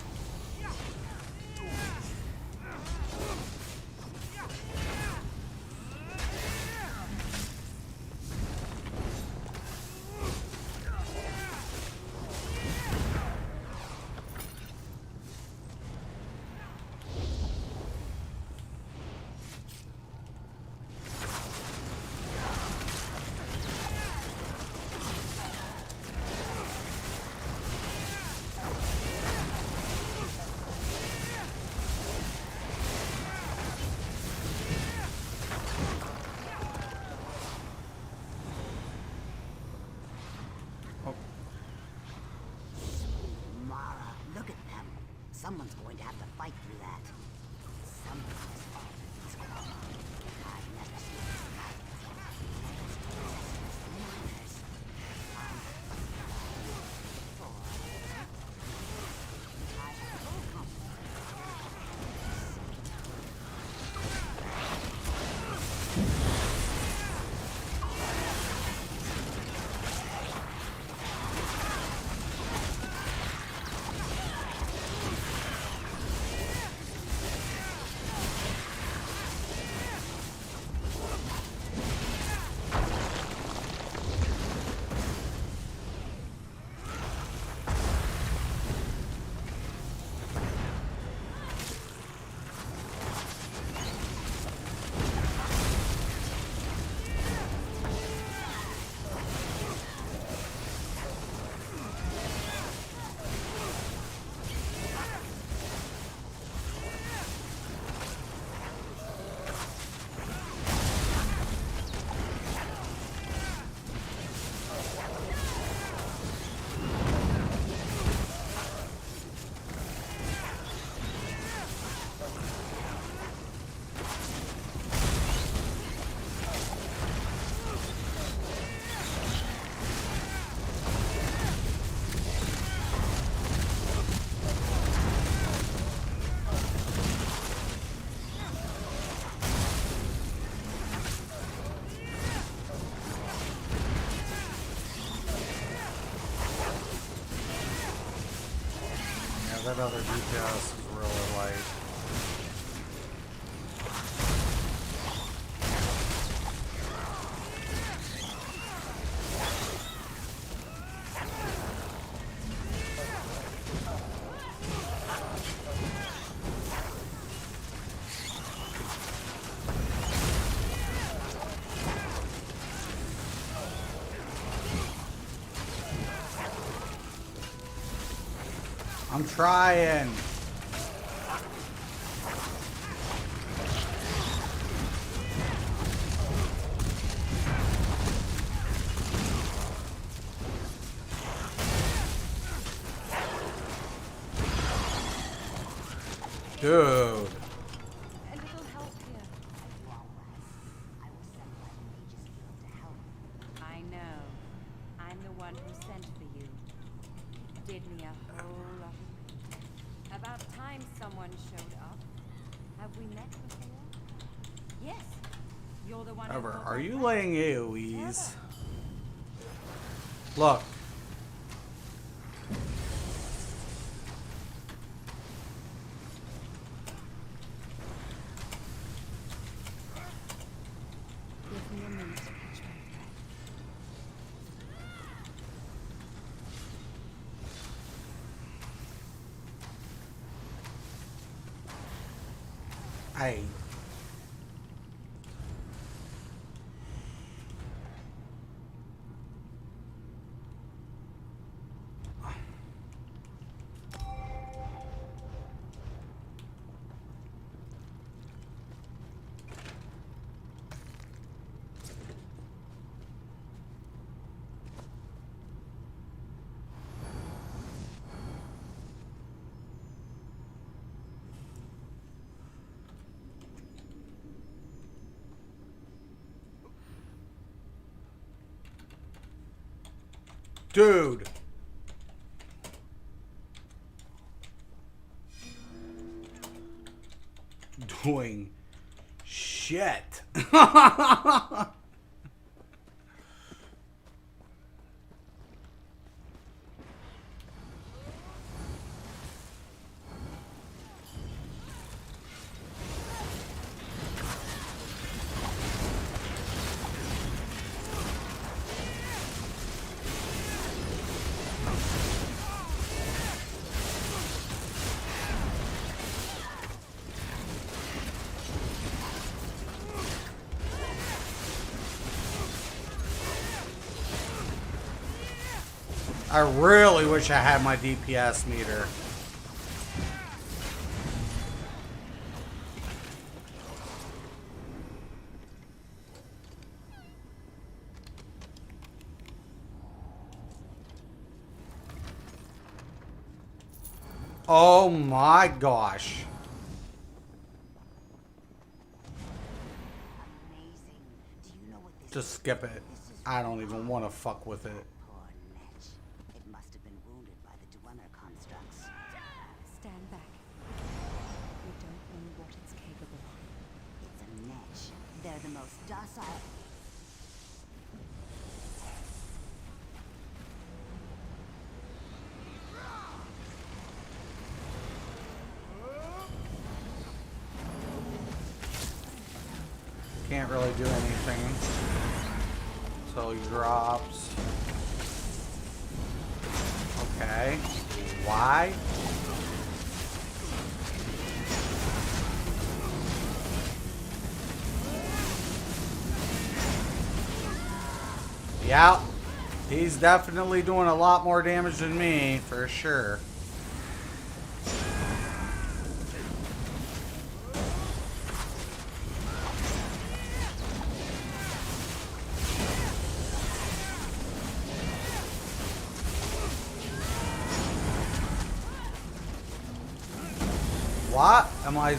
Mara, look at them. Someone's going to have to fight through that. Someone has fallen in this quarrel. I've never seen this kind. As treacherous as the miners. I have full confidence. Yeah, that other DPS is really light. I'm trying. Dude. A little help here. I was sent by the Mage's Guild to help. I know. I'm the one who sent for you. Did me a whole lot of good. About time someone showed up. Have we met before? Yes. You're the one who Ever, brought are that you back. laying AoEs? Look. Give me a minute to catch my breath. I. Dude. Doing shit. I really wish I had my DPS meter. Oh my gosh. Amazing. Do you know what this Just is? skip it. This is I don't even want to fuck with it. poor Lech. It must have been wounded by the Dwemer constructs. Stand back. We don't know what it's capable of. It's a Netch. They're the most docile. Can't really do anything until he drops. Okay. Why? Yeah. He's definitely doing a lot more damage than me, for sure. What am I?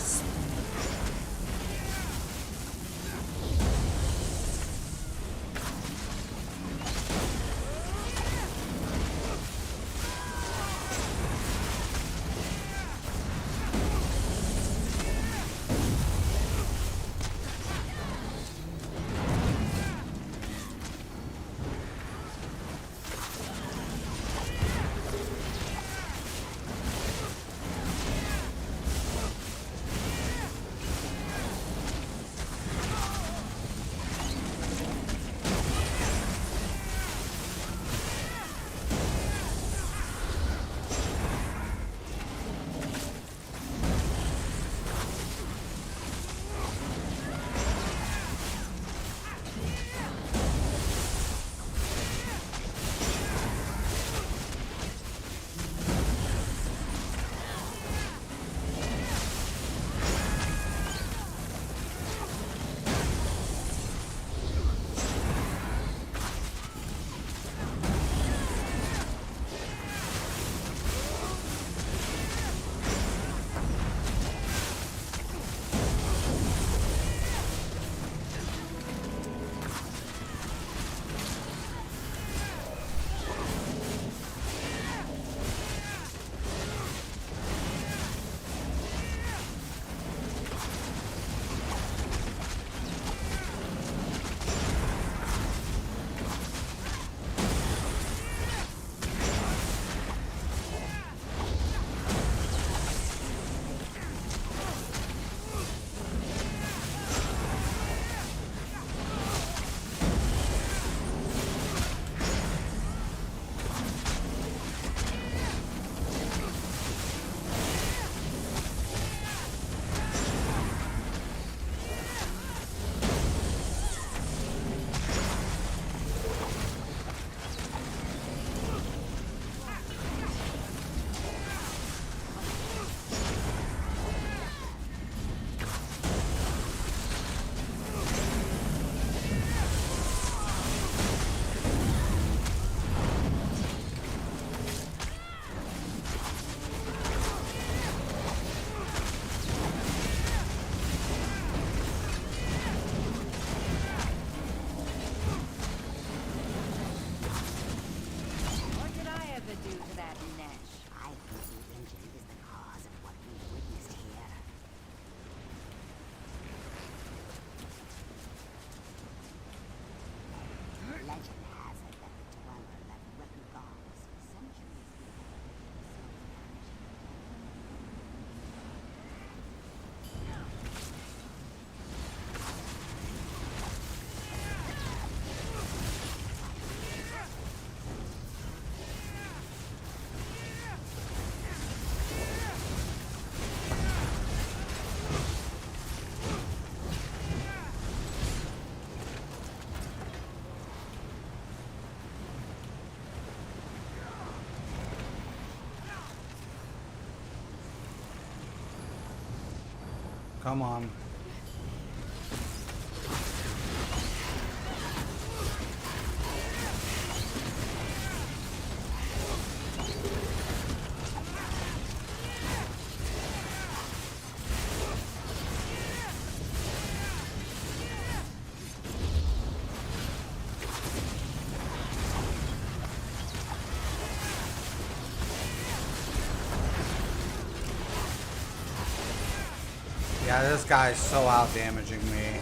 Come on. Yeah, this guy's so out damaging me.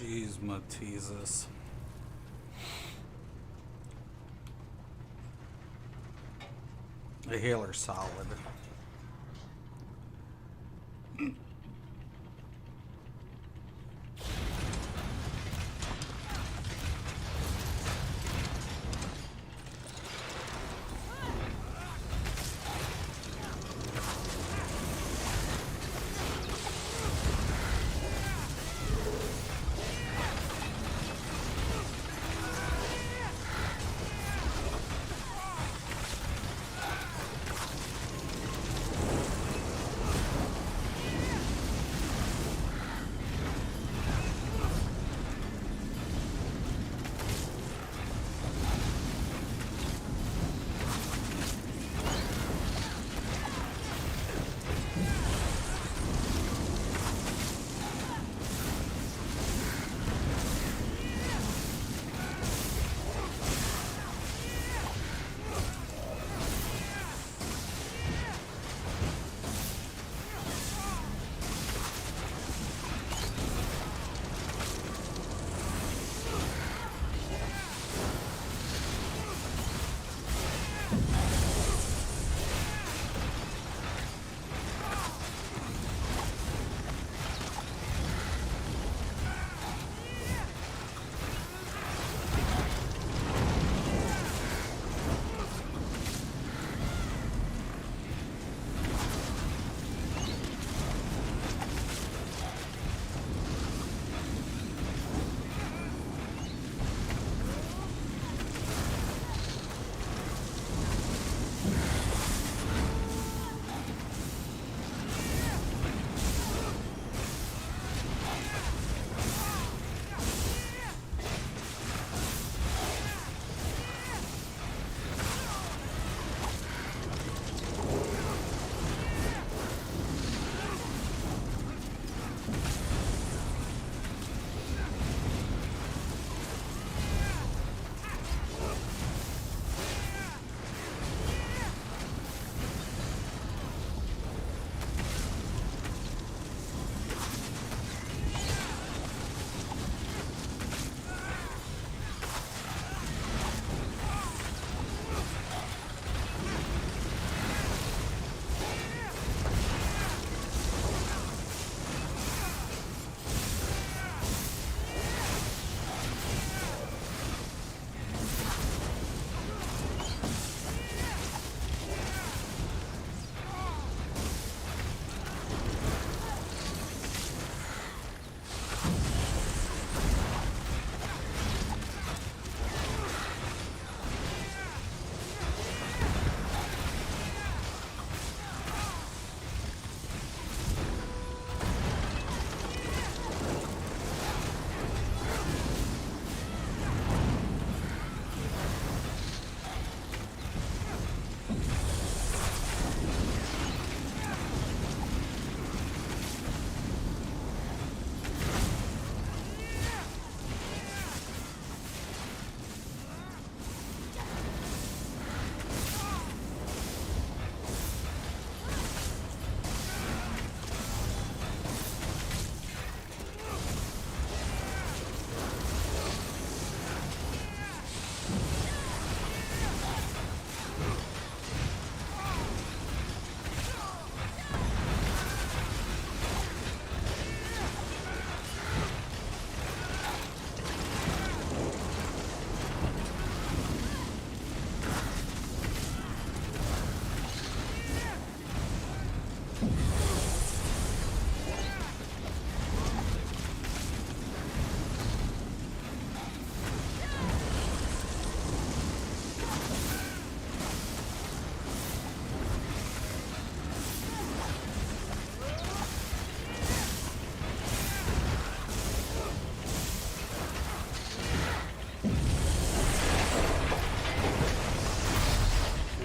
Jeez, Matesis. The healer's solid.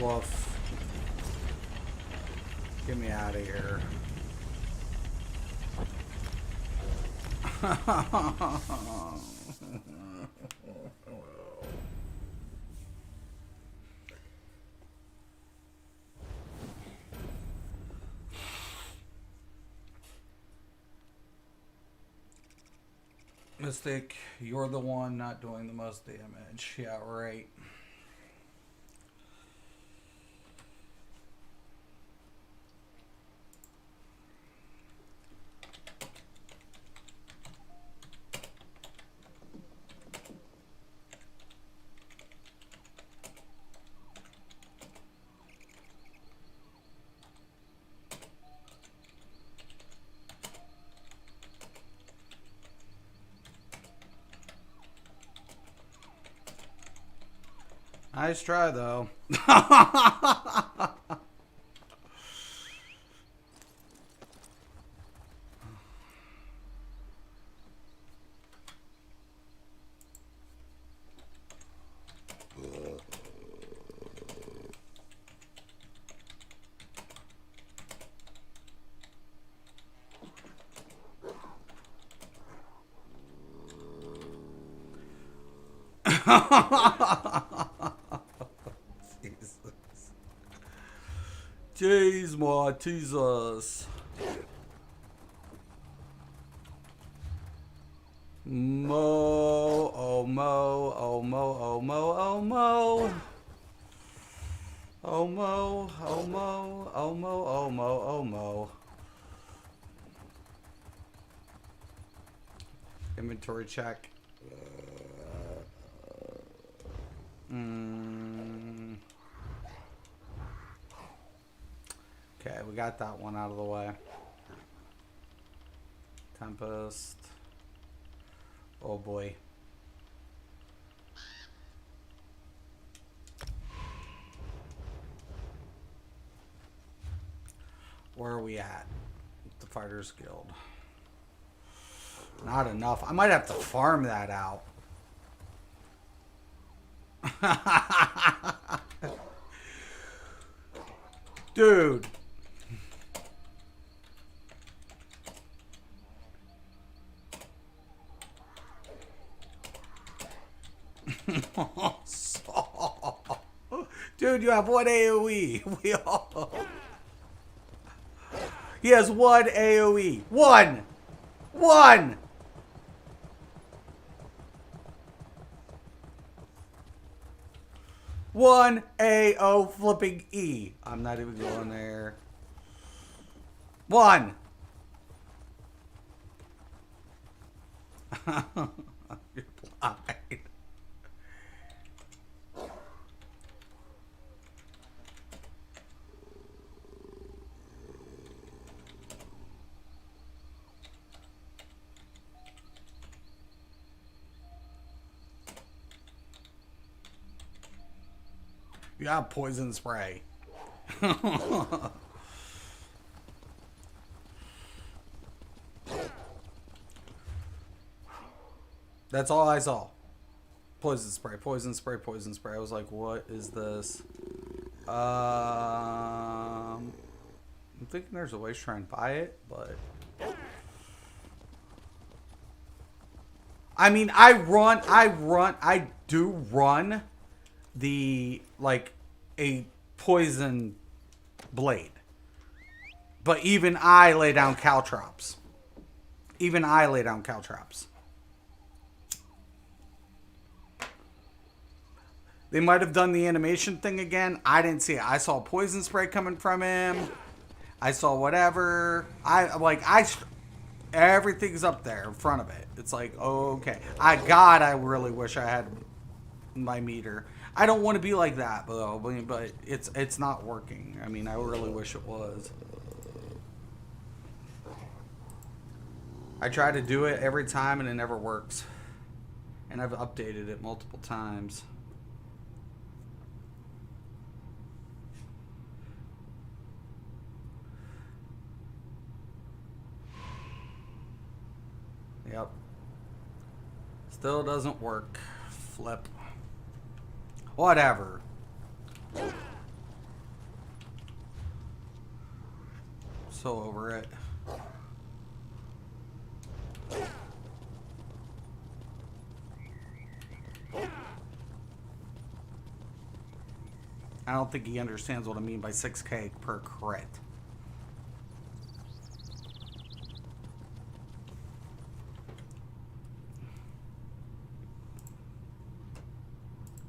Woof. Get me out of here. Mystic, you're the one not doing the most damage. Yeah, right. Nice try, though. Jeez, my Jesus. Mo, oh mo, oh mo, oh mo, oh mo. Oh mo, oh mo, oh mo, oh mo, oh mo. Inventory check. Okay, we got that one out of the way. Tempest. Oh boy. Where are we at? The Fighters Guild. Not enough. I might have to farm that out. Dude. Dude, you have one AoE. We all. He has one AoE. One. One. One AO flipping E. I'm not even going there. One. You're blind. You have poison spray. That's all I saw. Poison spray, poison spray, poison spray. I was like, what is this? I'm thinking there's a way to try and buy it, but I mean, I do run the, like, a poison blade. But even I lay down caltrops. Even I lay down caltrops. They might have done the animation thing again. I didn't see it. I saw poison spray coming from him. I saw whatever. Everything's up there in front of it. It's like, okay. God, I really wish I had my meter. I don't want to be like that, but it's not working. I mean, I really wish it was. I try to do it every time and it never works. And I've updated it multiple times. Yep. Still doesn't work. Flip. Whatever. so over it. I don't think he understands what I mean by 6K per crit.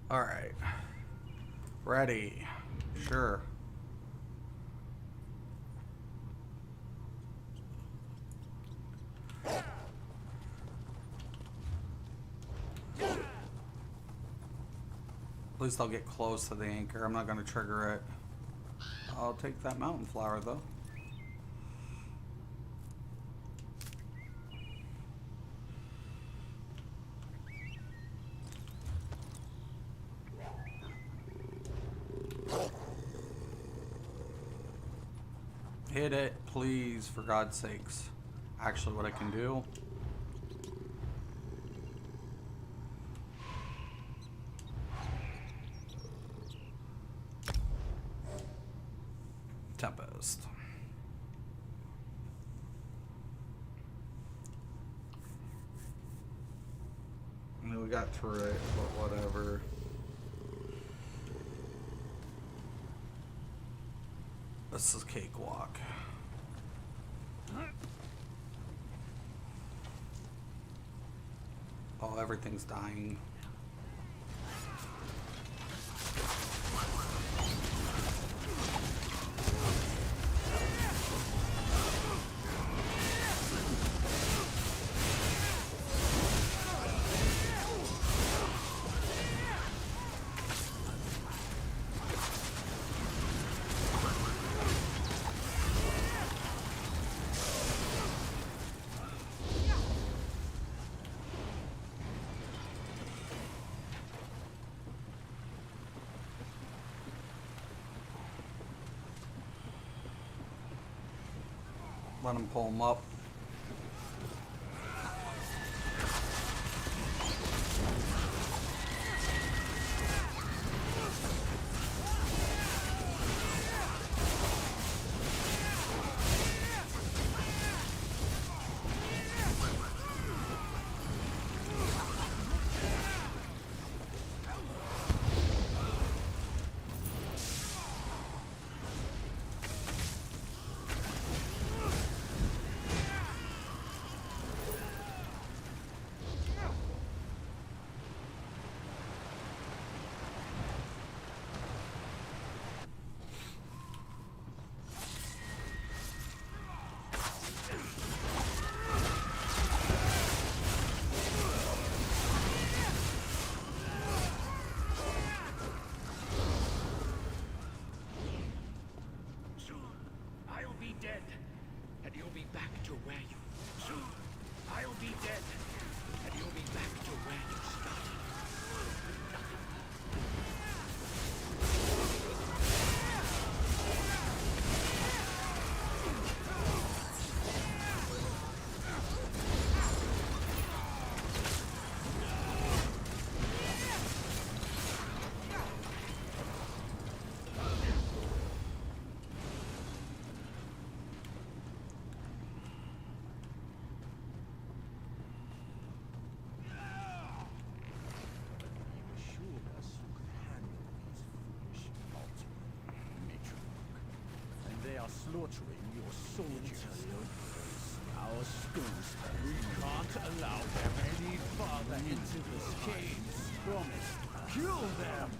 Alright. Ready. Sure. At least I'll get close to the anchor. I'm not going to trigger it. I'll take that mountain flower though. Hit it, please, for God's sakes. Actually, what I can do. Tempest. I mean, we got through it, but whatever. This is cakewalk. Oh, everything's dying. Let him pull him up. Slaughtering your soldiers. Our schools, we can't allow them any farther into this cave. Promise, kill them!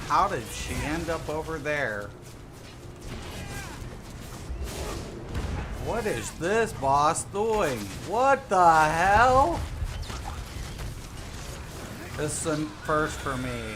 How did she end up over there? What is this boss doing? What the hell? This is a first for me.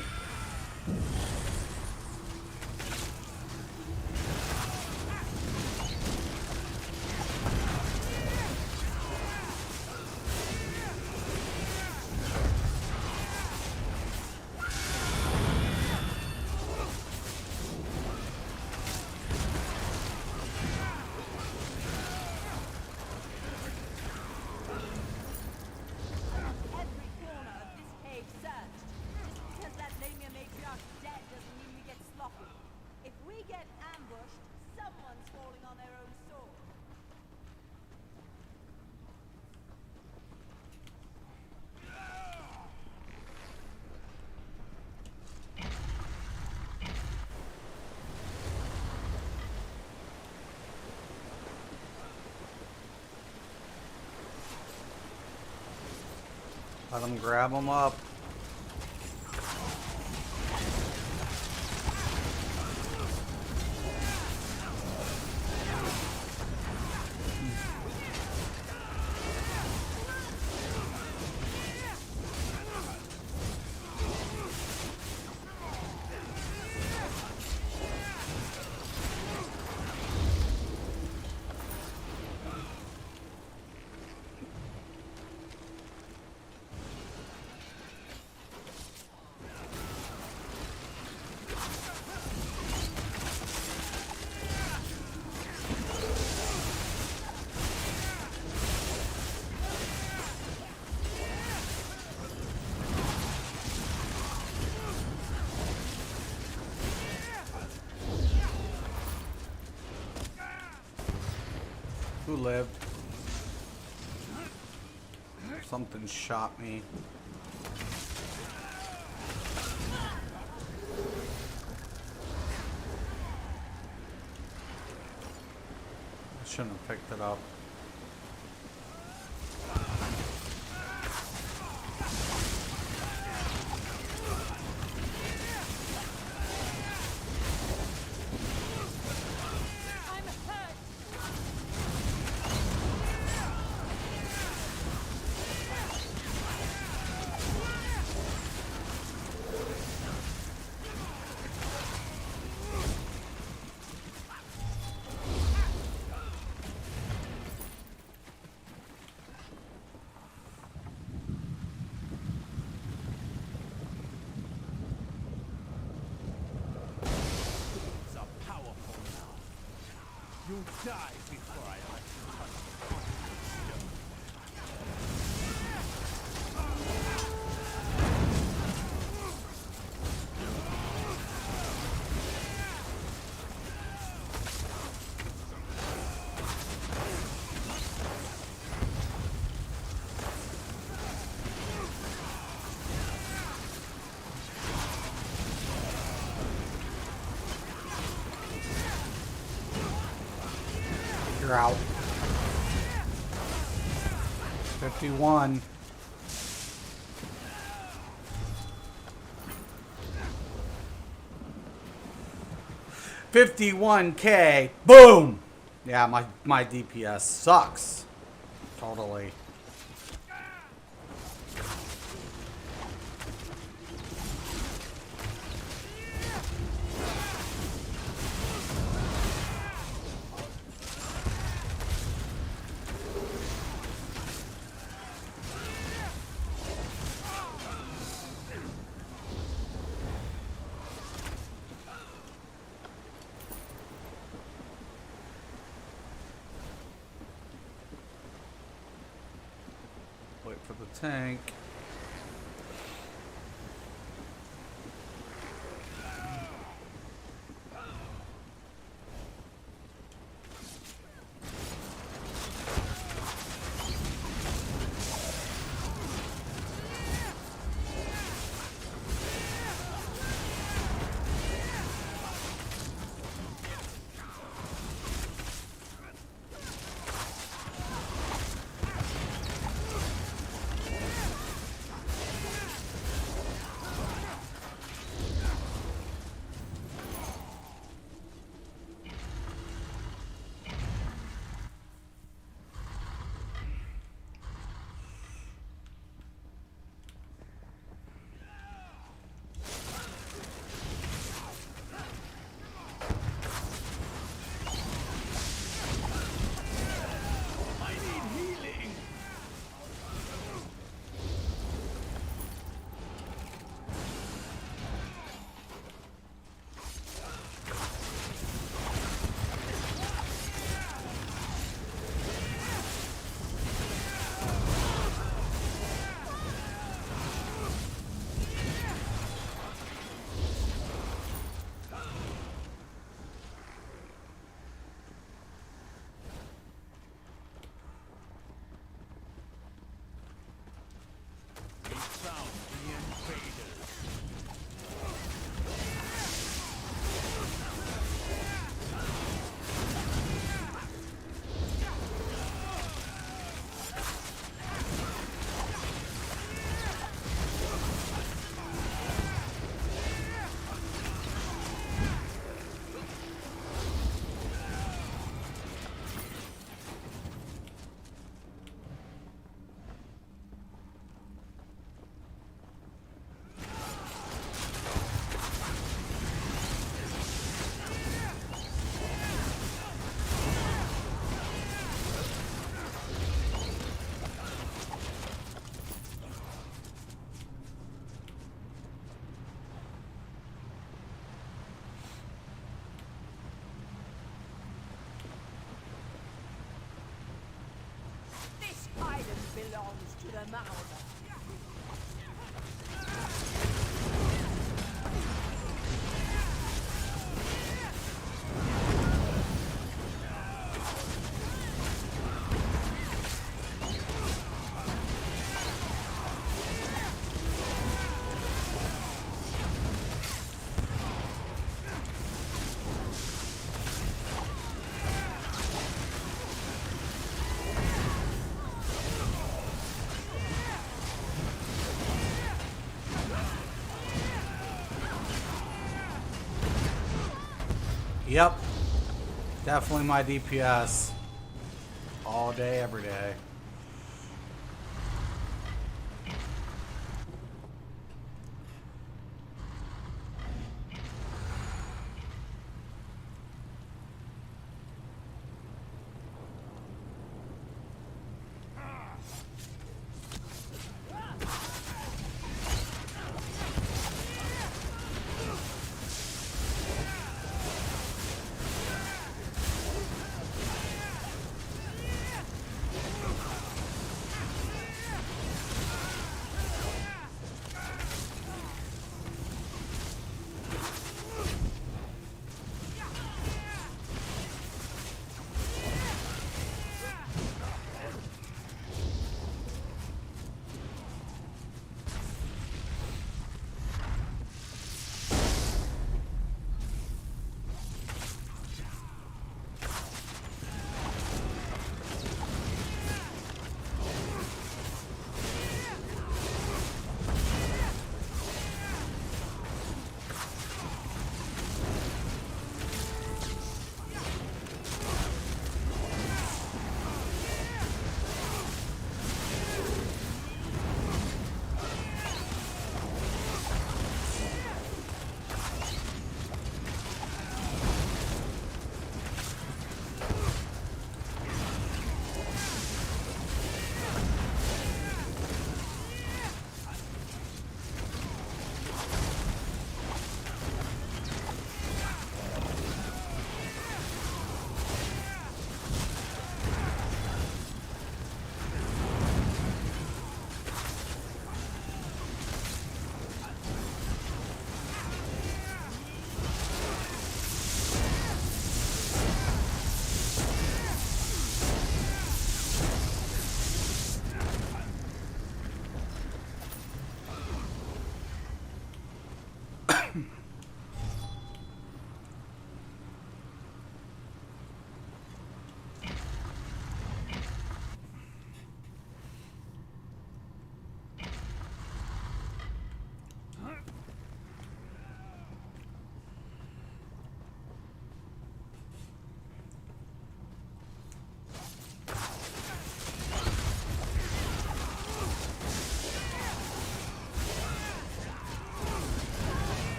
Let him grab him up. Who lived? Something shot me. I shouldn't have picked it up. You'll die before I let you touch the Constant Stone. You're out. 51. $51K. Boom. Yeah, my DPS sucks. Totally. Wait for the tank. belongs to the Marauder. Yep. Definitely my DPS. All day, every day.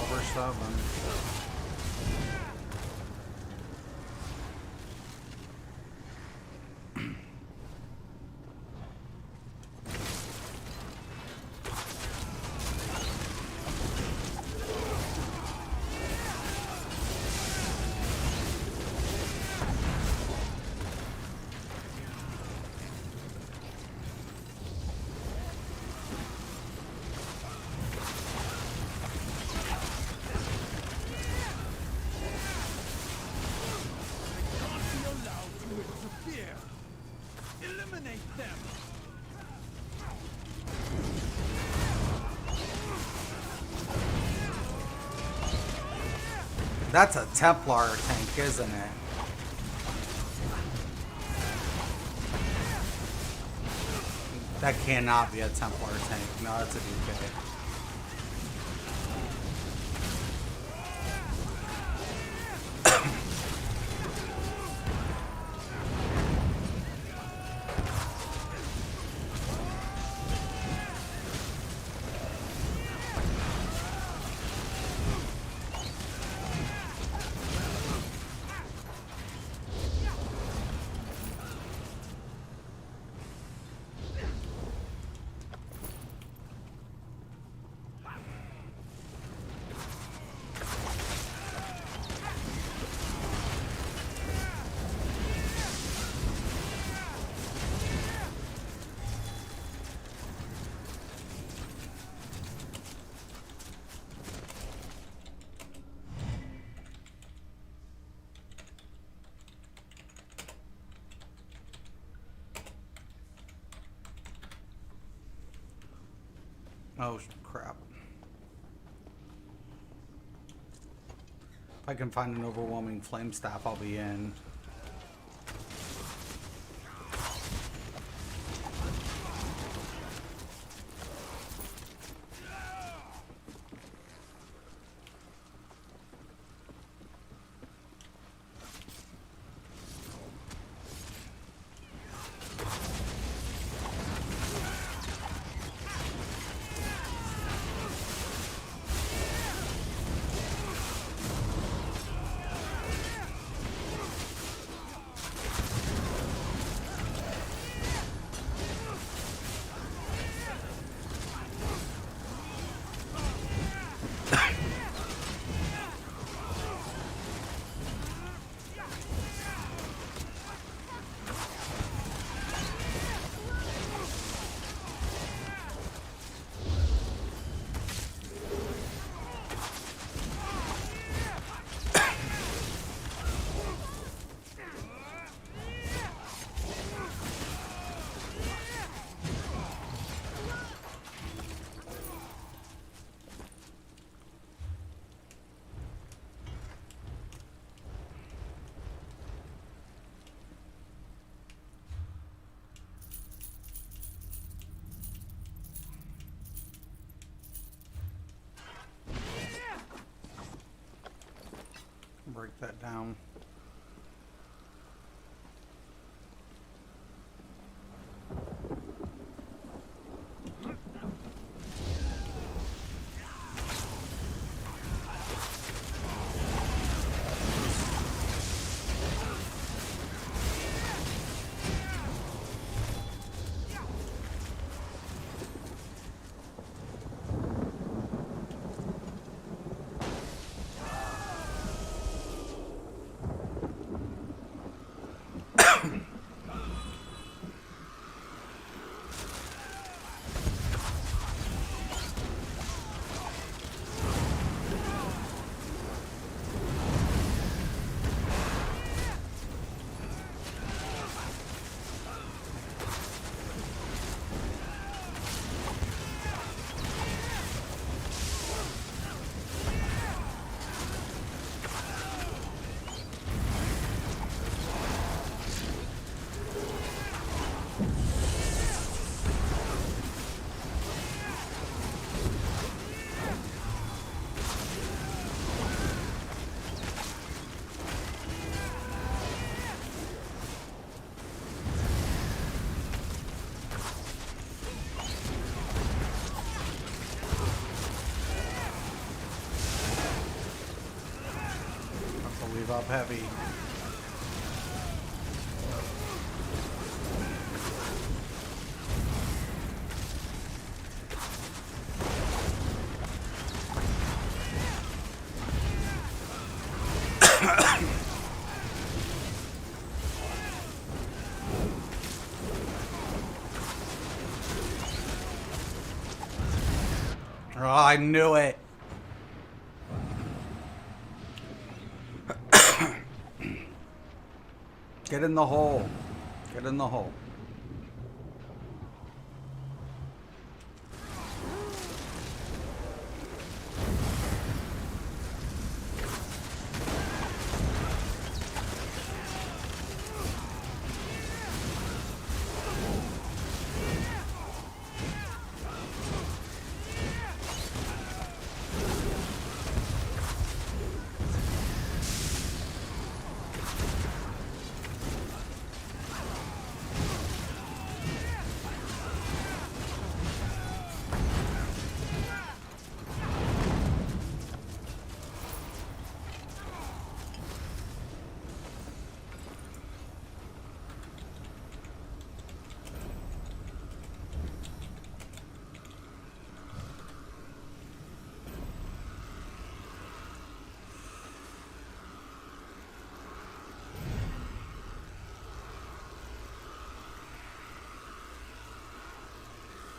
Over 7. Eliminate them! That's a Templar tank, isn't it? That cannot be a Templar tank. No, it's a DK. Oh, crap. If I can find an overwhelming flame staff, I'll be in. Break that down. Leave up heavy. Oh, I knew it. Get in the hole. Get in the hole.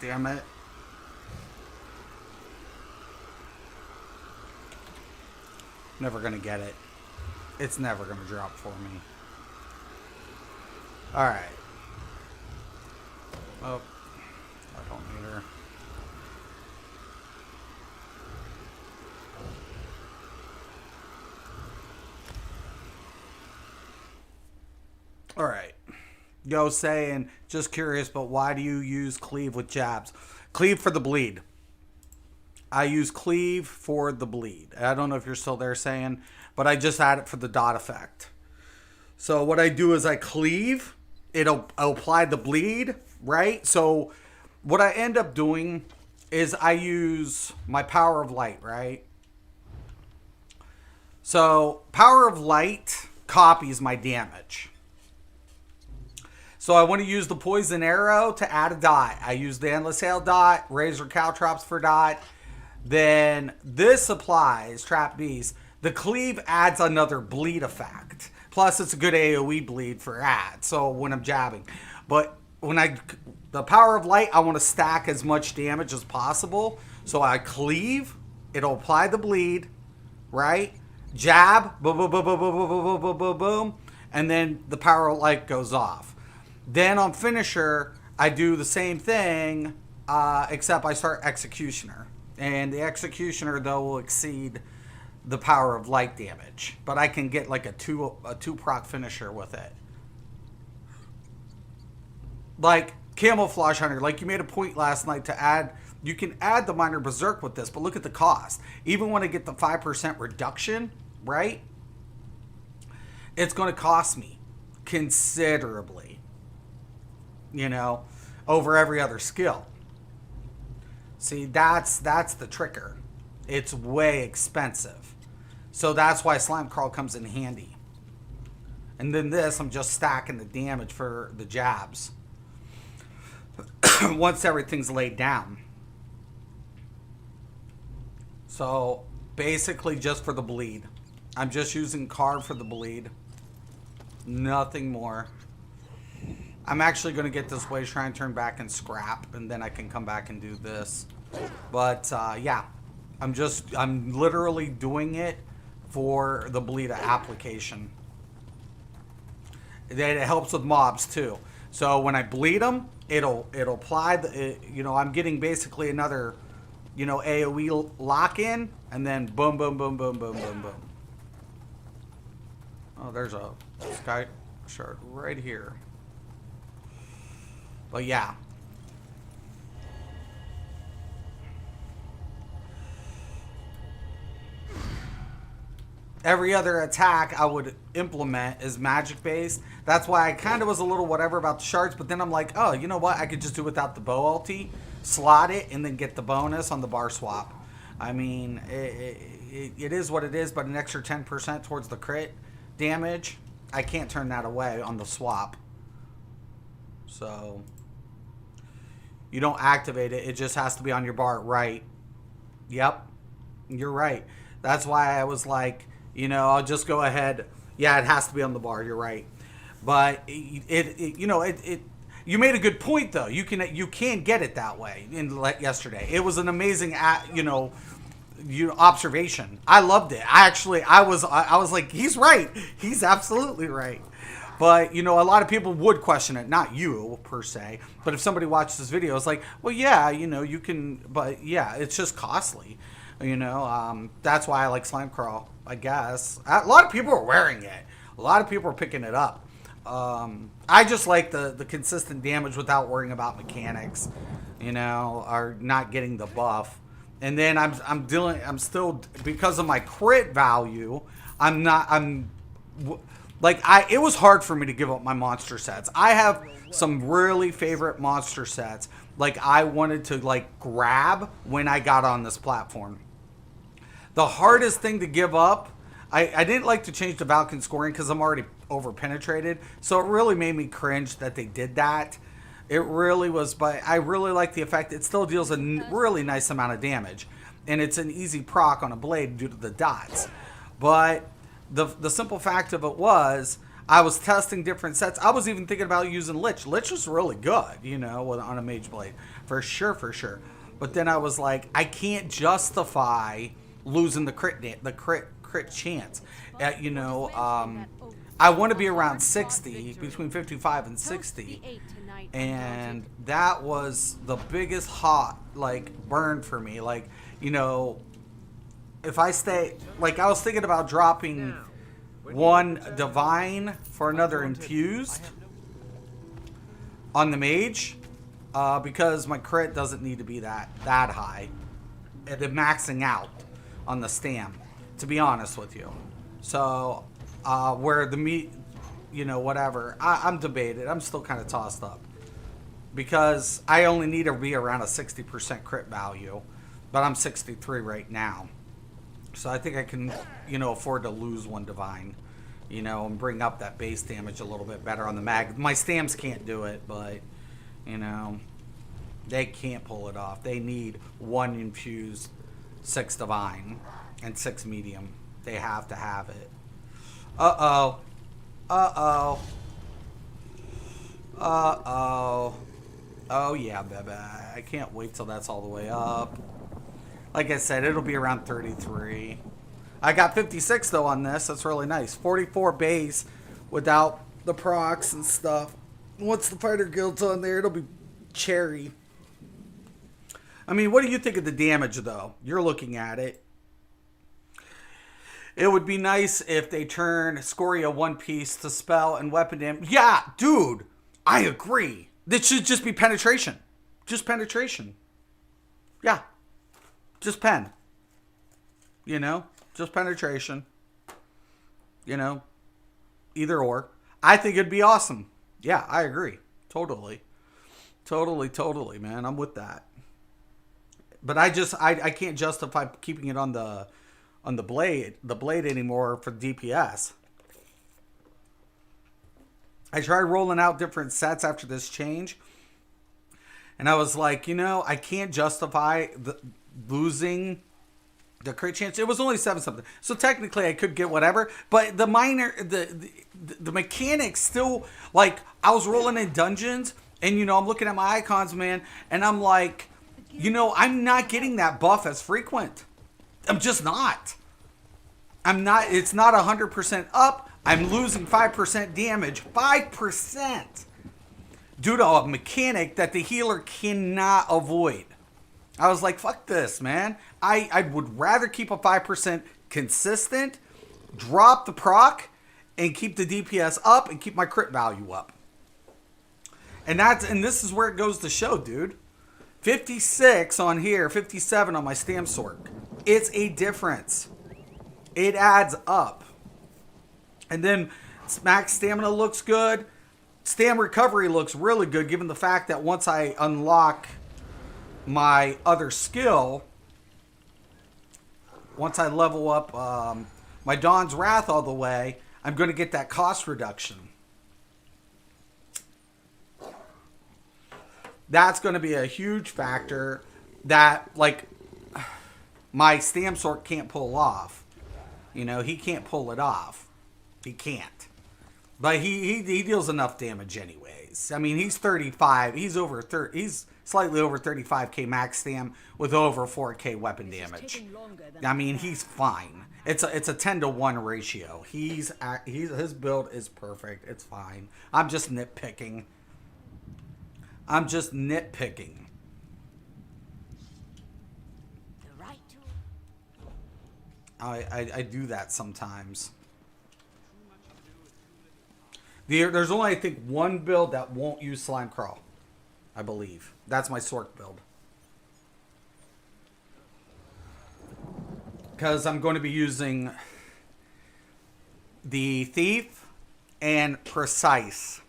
Damn it. Never gonna get it. It's never gonna drop for me. Alright. Oh. I don't need her. All right. Yo saying, just curious, but why do you use cleave with jabs? Cleave for the bleed. I use cleave for the bleed. I don't know if you're still there saying, but I just add it for the dot effect. So what I do is I cleave. I'll apply the bleed, right? So what I end up doing is I use my power of light, right? So power of light copies my damage. So I want to use the poison arrow to add a dot. I use the endless hail dot, razor caltrops for dot. Then this applies trap beast. The cleave adds another bleed effect. Plus it's a good AoE bleed for add. So when I'm jabbing, but when the power of light, I want to stack as much damage as possible. So I cleave. It'll apply the bleed, right? Jab, boom, boom, boom, boom, boom, boom, boom, boom, boom, boom, and then the power of light goes off. Then on finisher, I do the same thing, except I start executioner, and the executioner though will exceed the power of light damage, but I can get like a two proc finisher with it. Like camouflage hunter, like you made a point last night to add. You can add the minor berserk with this, but look at the cost. Even when I get the 5% reduction, right? It's going to cost me considerably, you know, over every other skill. See, that's the tricker. It's way expensive. So that's why slime crawl comes in handy. And then this, I'm just stacking the damage for the jabs. Once everything's laid down. So basically just for the bleed. I'm just using carve for the bleed. Nothing more. I'm actually going to get this way, try and turn back and scrap, and then I can come back and do this. But yeah, I'm literally doing it for the bleed application. It helps with mobs too. So when I bleed them, it'll apply I'm getting basically another, AoE lock in, and then boom, boom, boom, boom, boom, boom, boom. Oh, there's a sky shard right here. But yeah. Every other attack I would implement is magic based. That's why I kind of was a little whatever about the shards, but then I'm like, oh, you know what? I could just do without the bow ulti, slot it, and then get the bonus on the bar swap. I mean, it is what it is, but an extra 10% towards the crit damage, I can't turn that away on the swap. So you don't activate it. It just has to be on your bar, right? Yep, you're right. That's why I was like, I'll just go ahead. Yeah, it has to be on the bar. You're right. But you made a good point though. You can get it that way. Yesterday, it was an amazing, observation. I loved it. I was like, he's right. He's absolutely right. But, a lot of people would question it. Not you, per se. But if somebody watched this video, it's like, well, yeah, you can. But, yeah, it's just costly. That's why I like slime crawl, I guess. A lot of people are wearing it. A lot of people are picking it up. I just like the consistent damage without worrying about mechanics, or not getting the buff. And then I'm still, because of my crit value, it was hard for me to give up my monster sets. I have some really favorite monster sets. I wanted to grab when I got on this platform. The hardest thing to give up, I didn't like to change the Valken scoring because I'm already over penetrated. So it really made me cringe that they did that. It really was, but I really like the effect. It still deals a really nice amount of damage. And it's an easy proc on a blade due to the dots. But the simple fact of it was, I was testing different sets. I was even thinking about using Lich. Lich was really good, on a mage blade. For sure. But then I was like, I can't justify losing the crit chance. I want to be around 60, between 55 and 60. And that was the biggest burn for me. If I stay, I was thinking about dropping one divine for another infused on the mage, because my crit doesn't need to be that high. And then maxing out on the stam, to be honest with you. So where the meat, you know, whatever, I'm debated. I'm still kind of tossed up because I only need to be around a 60% crit value, but I'm 63 right now. So I think I can, you know, afford to lose one divine, you know, and bring up that base damage a little bit better on the mag. My stams can't do it, but, you know, they can't pull it off. They need 1 infused, 6 divine, and 6 medium. They have to have it. Uh-oh. Uh-oh. Uh-oh. Oh, yeah, baby. I can't wait till that's all the way up. Like I said, it'll be around 33. I got 56, though, on this. That's really nice. 44 base without the procs and stuff. Once the fighter guild's on there, it'll be cherry. I mean, what do you think of the damage, though? You're looking at it. It would be nice if they turn Scoria one piece to spell and weapon damage. Yeah, dude, I agree. That should just be penetration. Just penetration. Yeah. Just pen. You know? Just penetration. You know? Either or. I think it'd be awesome. Yeah, I agree. Totally. Totally, man. I'm with that. But I can't justify keeping it on the blade anymore for DPS. I tried rolling out different sets after this change, and I was like, you know, I can't justify losing the crit chance. It was only 7 something, so technically I could get whatever. But the mechanics still, like, I was rolling in dungeons, and you know, I'm looking at my icons, man, and I'm like, you know, I'm not getting that buff as frequent. I'm just not. I'm not. It's not 100% up. I'm losing 5% damage. 5%. Due to a mechanic that the healer cannot avoid. I was like, fuck this, man. I would rather keep a 5% consistent, drop the proc, and keep the DPS up and keep my crit value up. And this is where it goes to show, dude. 56 on here, 57 on my Stam Sork. It's a difference. It adds up. And then max stamina looks good. Stam recovery looks really good, given the fact that once I unlock my other skill, once I level up my Dawn's Wrath all the way, I'm going to get that cost reduction. That's going to be a huge factor that, like, my Stam Sork can't pull off. You know, he can't pull it off. He can't. But he deals enough damage anyways. I mean, he's 35. He's over 30. He's slightly over 35k max stam with over 4k weapon damage. I mean, he's fine. It's a 10-to-1 ratio. His build is perfect. It's fine. I'm just nitpicking. I do that sometimes. There's only, I think, one build that won't use Slime Crawl. I believe. That's my Sork build. Because I'm going to be using the Thief and Precise.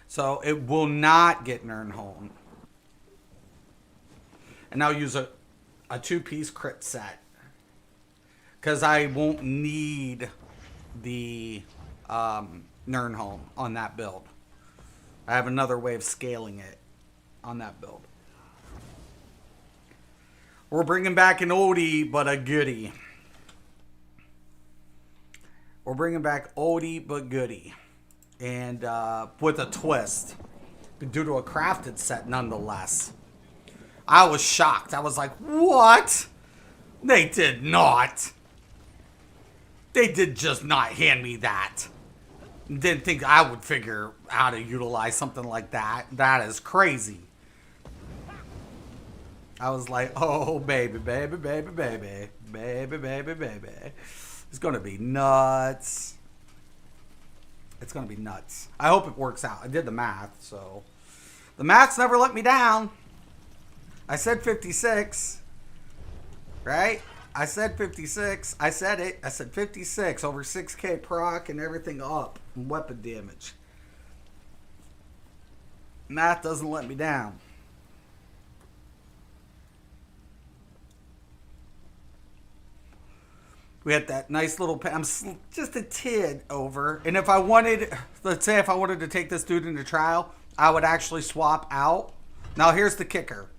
So it will not get Nirnholm. And I'll use a 2-piece crit set. Because I won't need the Nirnholm on that build. I have another way of scaling it on that build. We're bringing back an oldie, but a goodie. We're bringing back oldie, but goodie. And with a twist. Due to a crafted set, nonetheless. I was shocked. I was like, what? They did not. They did just not hand me that. Didn't think I would figure how to utilize something like that. That is crazy. I was like, oh, baby, baby, baby, baby. Baby, baby, baby. It's going to be nuts. It's going to be nuts. I hope it works out. I did the math, so. The math's never let me down. I said 56. Right? I said 56. I said it. I said 56 over 6k proc and everything up. And weapon damage. Math doesn't let me down. We had that nice little pen. I'm just a tid over. And if I wanted, let's say if I wanted to take this dude into trial, I would actually swap out. Now here's the kicker.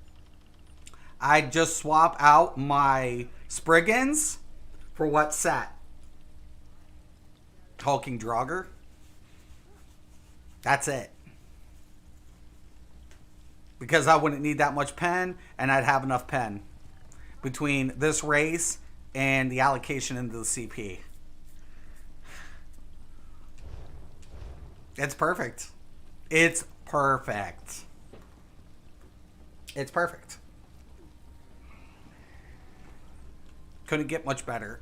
I'd just swap out my Spriggans for what set? Hulking Draugr. That's it. Because I wouldn't need that much pen, and I'd have enough pen between this race and the allocation into the CP. It's perfect. It's perfect. It's perfect. Couldn't get much better.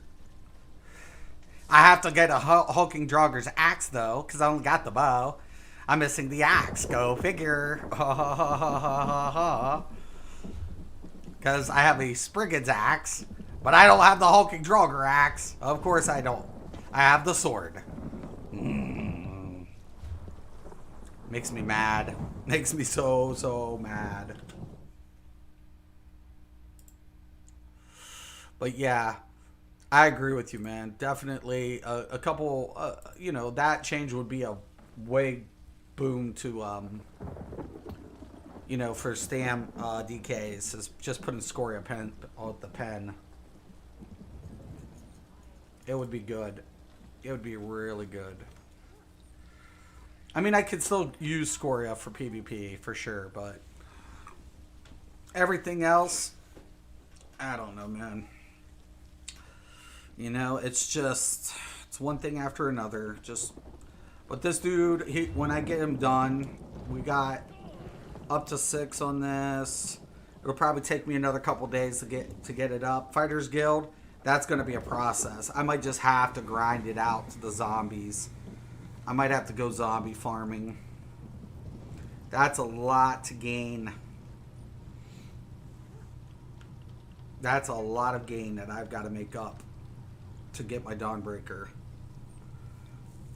I have to get a Hulking Draugr's axe, though, because I only got the bow. I'm missing the axe. Go figure. Because I have a Spriggan's axe, but I don't have the Hulking Draugr axe. Of course I don't. I have the sword. Makes me mad. Makes me so mad. But yeah, I agree with you, man. Definitely a couple, you know, that change would be a way boom to, you know, for Stam DKs, is just putting Scoria pen on the pen. It would be good. It would be really good. I mean, I could still use Scoria for PvP, for sure, but everything else, I don't know, man. You know, it's just, it's one thing after another. Just, but this dude, when I get him done, we got up to 6 on this. It'll probably take me another couple days to get it up. Fighters Guild, that's going to be a process. I might just have to grind it out to the zombies. I might have to go zombie farming. That's a lot to gain. That's a lot of gain that I've got to make up to get my Dawnbreaker.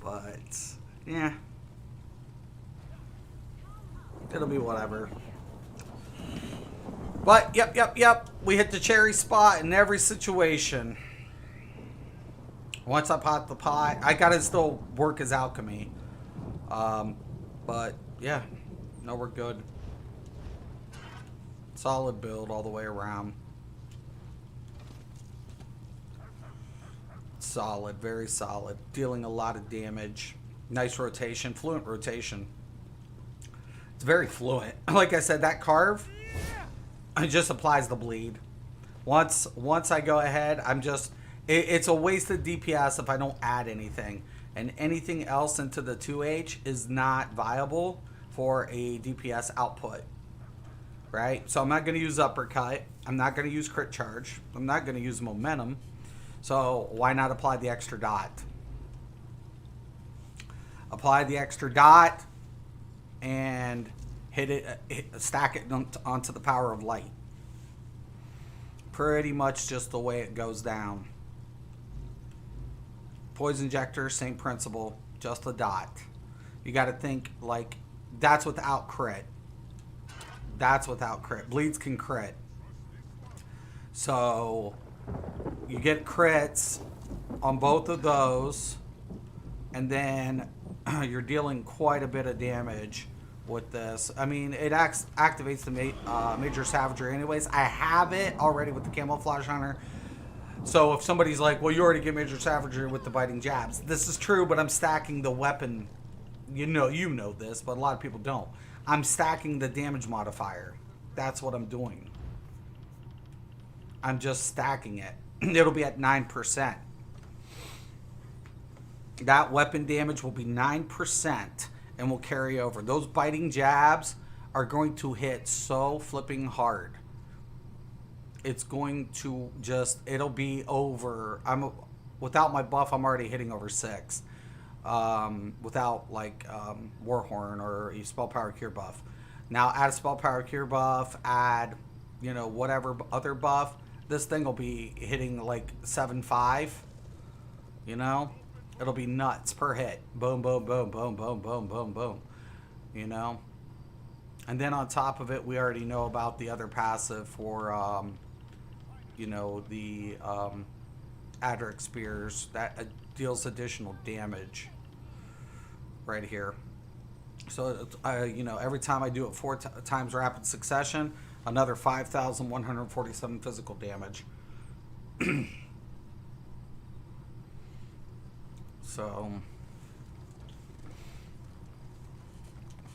But, yeah. It'll be whatever. But, yep. We hit the cherry spot in every situation. Once I pot the pot, I gotta still work his alchemy. But, yeah. No, we're good. Solid build all the way around. Solid, very solid. Dealing a lot of damage. Nice rotation, fluent rotation. It's very fluent. Like I said, that carve, it just applies the bleed. Once I go ahead, I'm just, it's a wasted DPS if I don't add anything. And anything else into the 2H is not viable for a DPS output. Right? So I'm not going to use uppercut. I'm not going to use crit charge. I'm not going to use momentum. So why not apply the extra dot? Apply the extra dot and hit it, stack it onto the power of light. Pretty much just the way it goes down. Poison injector, same principle, just a dot. You got to think like that's without crit. That's without crit. Bleeds can crit. So you get crits on both of those, and then you're dealing quite a bit of damage with this. I mean, it activates the Major Savagery anyways. I have it already with the Camouflage Hunter. So if somebody's like, well, you already get Major Savagery with the Biting Jabs. This is true, but I'm stacking the weapon. You know this, but a lot of people don't. I'm stacking the damage modifier. That's what I'm doing. I'm just stacking it. It'll be at 9%. That weapon damage will be 9% and will carry over. Those biting jabs are going to hit so flipping hard. It's going to just, it'll be over. without my buff, I'm already hitting over 6. Without like Warhorn or a spell power cure buff. Now add a spell power cure buff, add, you know, whatever other buff. This thing will be hitting like 7-5. You know, it'll be nuts per hit. Boom, boom, boom, boom, boom, boom, boom, boom. You know, and then on top of it, we already know about the other passive for, you know, the Adric Spears that deals additional damage right here. So, you know, every time I do it 4 times rapid succession, another 5,147 physical damage. So,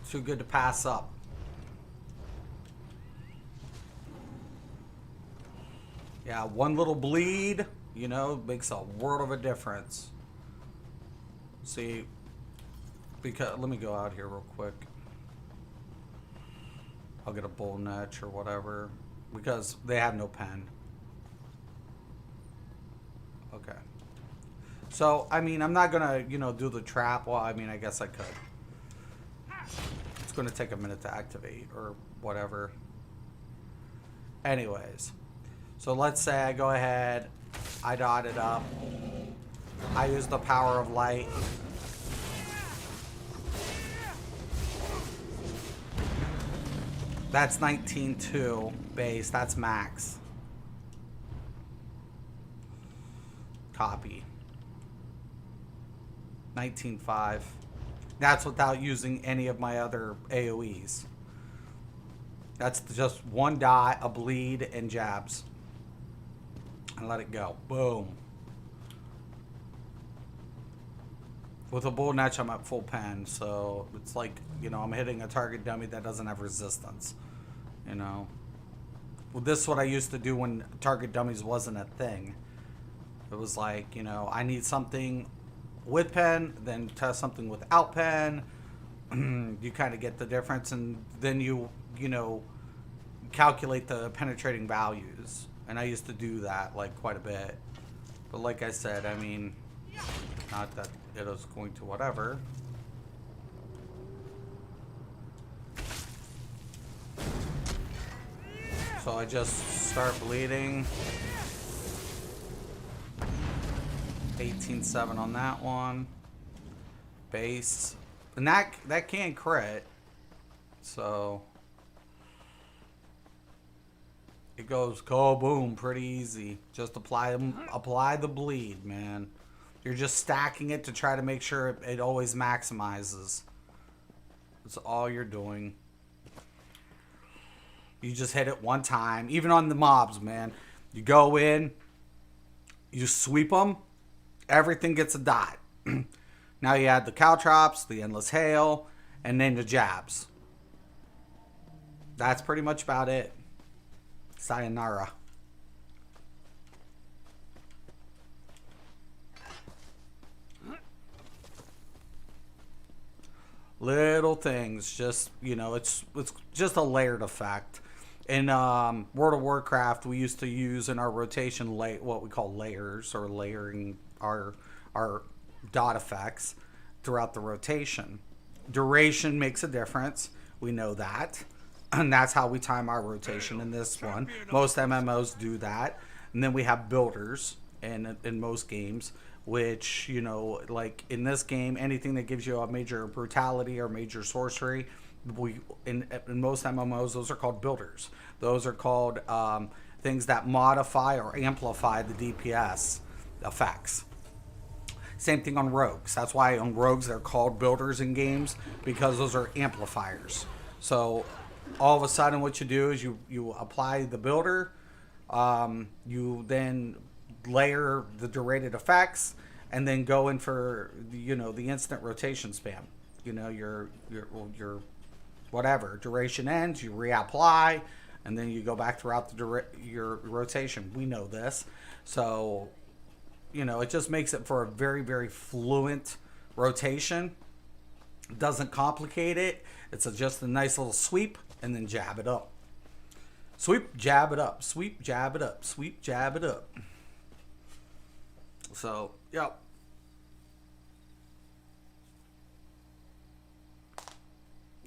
too good to pass up. Yeah, one little bleed, you know, makes a world of a difference. See, because let me go out here real quick. I'll get a bull netch or whatever because they have no pen. Okay. So, I mean, I'm not gonna, you know, do the trap. Well, I mean, I guess I could. It's gonna take a minute to activate or whatever. Anyways. So let's say I go ahead, I dot it up. I use the power of light. That's 19.2 base. That's max. Copy. 19.5. That's without using any of my other AoEs. That's just one dot, a bleed, and jabs. And let it go. Boom. With a bull netch, I'm at full pen, so it's like, you know, I'm hitting a target dummy that doesn't have resistance. You know. Well, this is what I used to do when target dummies wasn't a thing. It was like, you know, I need something with pen, then test something without pen. You kind of get the difference, and then you know, calculate the penetrating values. And I used to do that like quite a bit. But like I said, I mean, not that it was going to whatever. So I just start bleeding. 18.7 on that one. Base. And that can crit. So it goes boom pretty easy. Just apply the bleed, man. You're just stacking it to try to make sure it always maximizes. That's all you're doing. You just hit it one time. Even on the mobs, man. You go in, you sweep them, everything gets a dot. Now you add the caltrops, the endless hail, and then the jabs. That's pretty much about it. Sayonara. Little things, just, you know, it's just a layered effect. In World of Warcraft, we used to use in our rotation what we call layers, or layering our dot effects throughout the rotation. Duration makes a difference. We know that. And that's how we time our rotation in this one. Most MMOs do that. And then we have builders in most games, which, you know, like in this game, anything that gives you a major brutality or major sorcery, in most MMOs, those are called builders. Those are called things that modify or amplify the DPS effects. Same thing on rogues. That's why on rogues they're called builders in games, because those are amplifiers. So all of a sudden what you do is you apply the builder, you then layer the derated effects, and then go in for, you know, the instant rotation spam. You know, your whatever duration ends, you reapply, and then you go back throughout your rotation. We know this, so you know, it just makes it for a very, very fluent rotation. It doesn't complicate it. It's just a nice little sweep, and then jab it up. Sweep, jab it up. Sweep, jab it up. Sweep, jab it up. So, yep.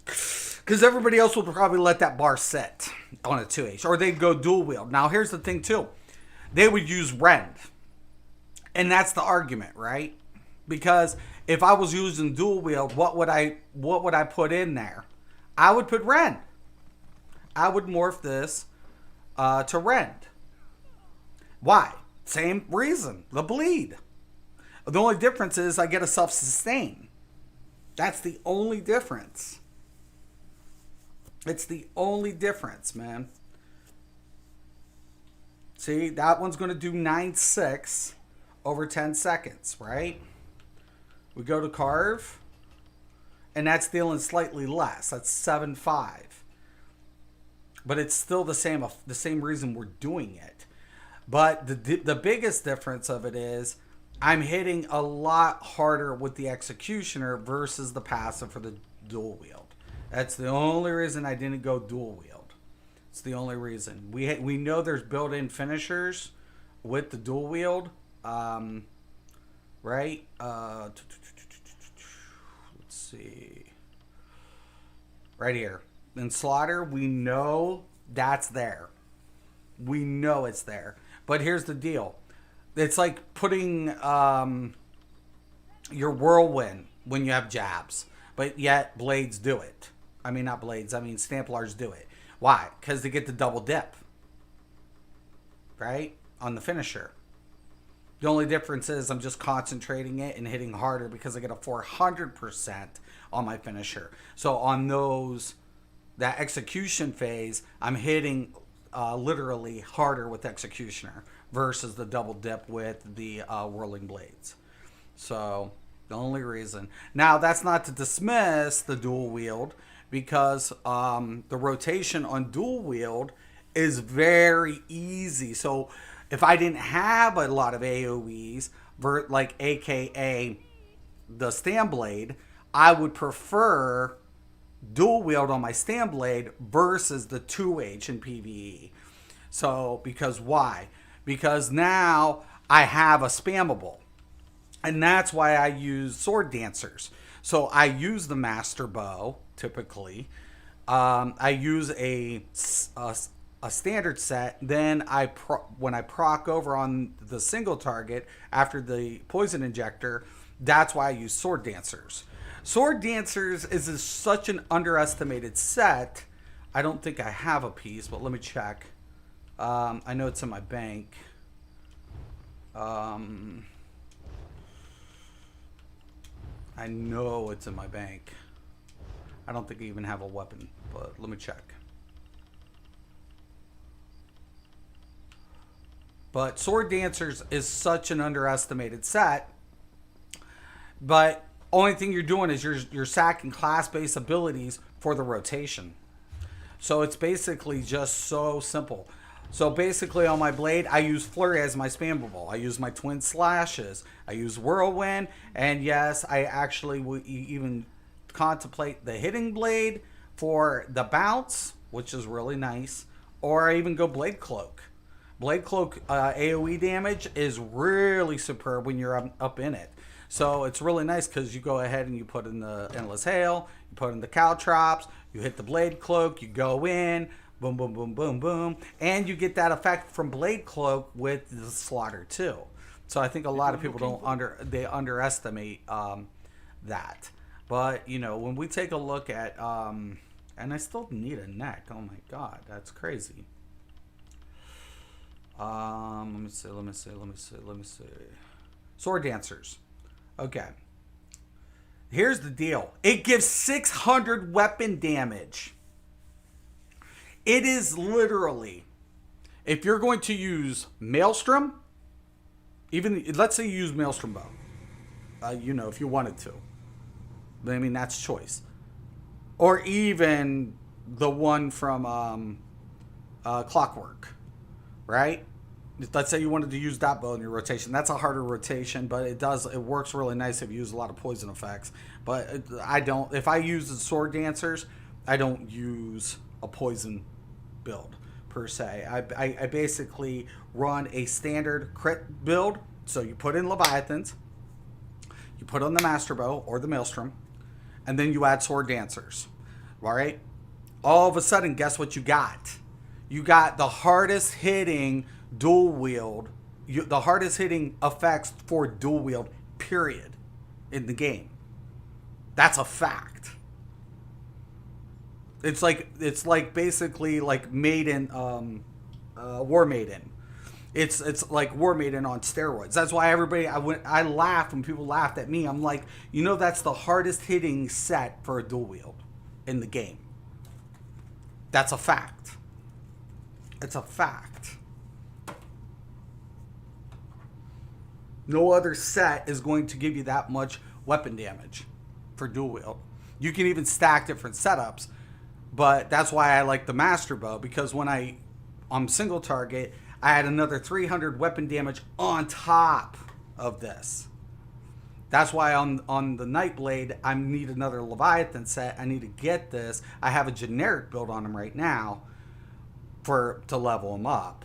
Because everybody else will probably let that bar sit on a 2H. Or they'd go dual wield. Now, here's the thing, too. They would use rend. And that's the argument, right? Because if I was using dual wield, what would I put in there? I would put rend. I would morph this to rend. Why? Same reason. The bleed. The only difference is I get a self-sustain. That's the only difference. It's the only difference, man. See, that one's going to do 9.6 over 10 seconds, right? We go to carve, and that's dealing slightly less. That's 7.5. But it's still the same reason we're doing it. But the biggest difference of it is I'm hitting a lot harder with the executioner versus the passive for the dual wield. That's the only reason I didn't go dual wield. It's the only reason. We know there's built-in finishers with the dual wield, right? Let's see. Right here. In Slaughter, we know that's there. We know it's there. But here's the deal. It's like putting your whirlwind when you have jabs. But yet, blades do it. I mean, not blades. I mean, Stamplars do it. Why? Because they get the double dip. Right? On the finisher. The only difference is I'm just concentrating it and hitting harder because I get a 400% on my finisher. So on that execution phase, I'm hitting literally harder with executioner versus the double dip with the whirling blades. So the only reason. Now, that's not to dismiss the dual wield, because the rotation on dual wield is very easy. So if I didn't have a lot of AoEs, like AKA the stand blade, I would prefer dual wield on my stand blade versus the 2H in PvE. So, because why? Because now I have a spammable. And that's why I use sword dancers. So I use the master bow, typically. I use a standard set. Then when I proc over on the single target after the poison injector, that's why I use sword dancers. Sword dancers is such an underestimated set. I don't think I have a piece, but let me check. I know it's in my bank. I know it's in my bank. I don't think I even have a weapon, but let me check. But Sword Dancers is such an underestimated set. But only thing you're doing is you're sacking class-based abilities for the rotation. So it's basically just so simple. So basically on my blade, I use Flurry as my spammable. I use my twin slashes. I use Whirlwind. And yes, I actually will even contemplate the hitting blade for the bounce, which is really nice. Or I even go Blade Cloak. Blade Cloak AoE damage is really superb when you're up in it. So it's really nice because you go ahead and you put in the Endless Hail, you put in the Caltrops, you hit the Blade Cloak, you go in, boom, boom, boom, boom, boom. And you get that effect from Blade Cloak with the Slaughter too. So I think a lot of people underestimate that. But, you know, when we take a look at, and I still need a neck. Oh my God, that's crazy. Let me see. Sword Dancers. Okay. Here's the deal. It gives 600 weapon damage. It is literally, if you're going to use Maelstrom, even, let's say you use Maelstrom Bow. You know, if you wanted to. I mean, that's choice. Or even the one from Clockwork. Right? Let's say you wanted to use that bow in your rotation. That's a harder rotation, but it works really nice if you use a lot of poison effects. But I don't, if I use the Sword Dancers, I don't use a poison build per se. I basically run a standard crit build So you put in Leviathans, you put on the Master Bow or the Maelstrom, and then you add Sword Dancers. All right? All of a sudden, guess what you got? You got the hardest hitting dual wield, the hardest hitting effects for dual wield, period, in the game. That's a fact. It's like basically like Maiden, War Maiden. It's like War Maiden on steroids. That's why I laugh when people laughed at me. I'm like, that's the hardest hitting set for a dual wield in the game. That's a fact. It's a fact. No other set is going to give you that much weapon damage for dual wield. You can even stack different setups, but that's why I like the Master Bow, because when on single target, I had another 300 weapon damage on top of this. That's why on the Nightblade, I need another Leviathan set. I need to get this. I have a generic build on him right now to level him up.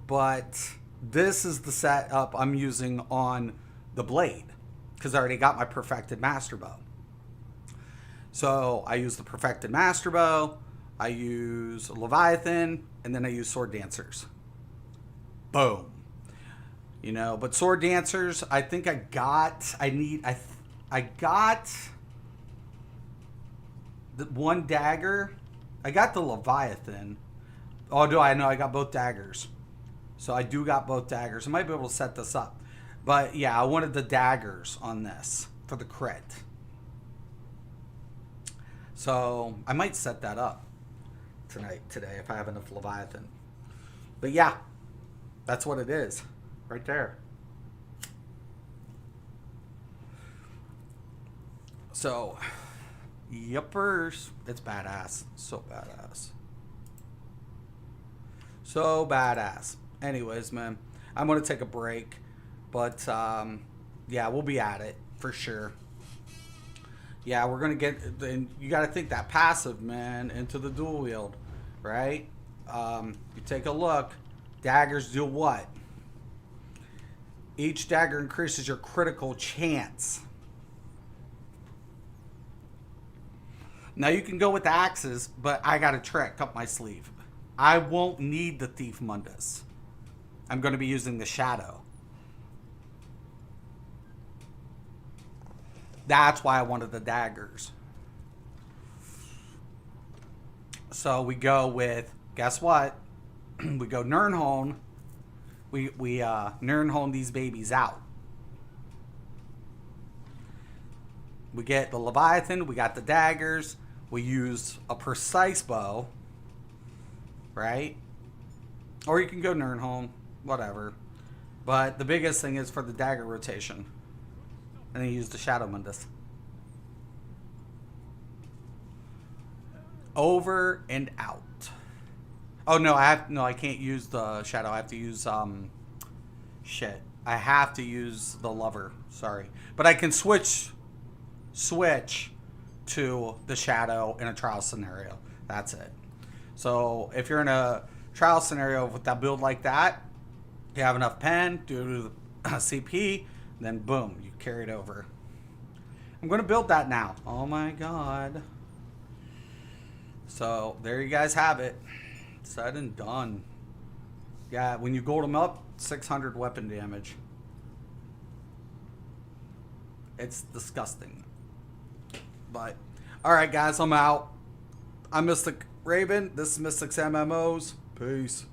But this is the setup I'm using on the Blade, because I already got my Perfected Master Bow. So I use the Perfected Master Bow, I use Leviathan, and then I use Sword Dancers. Boom. But Sword Dancers, I think I got the one dagger. I got the Leviathan. Oh, do I know I got both daggers. So I do got both daggers. I might be able to set this up. But yeah, I wanted the daggers on this for the crit. So I might set that up today, if I have enough Leviathan. But yeah, that's what it is. Right there. So, yuppers. It's badass. So badass. So badass. Anyways, man, I'm going to take a break. But, yeah, we'll be at it for sure. Yeah, we're going to get... And you got to think that passive, man, into the dual wield, right? You take a look. Daggers do what? Each dagger increases your critical chance. Now you can go with the axes, but I got a trick up my sleeve. I won't need the Thief Mundus. I'm going to be using the Shadow. That's why I wanted the daggers. So we go with, guess what? We go Nirnholm. We Nirnholm these babies out. We get the Leviathan. We got the daggers. We use a precise bow. Right? Or you can go Nirnholm. Whatever. But the biggest thing is for the dagger rotation. And then you use the Shadow Mundus. Over and out. Oh no, I can't use the Shadow. I have to use shit. I have to use the Lover. Sorry. But I can switch to the Shadow in a trial scenario. That's it. So if you're in a trial scenario with that build like that, you have enough pen, do the CP, then boom, you carry it over. I'm going to build that now. Oh my god. So there you guys have it. Said and done. Yeah, when you gold them up, 600 weapon damage. It's disgusting. But, alright guys, I'm out. I'm Mystic Raven. This is Mystic's MMOs. Peace.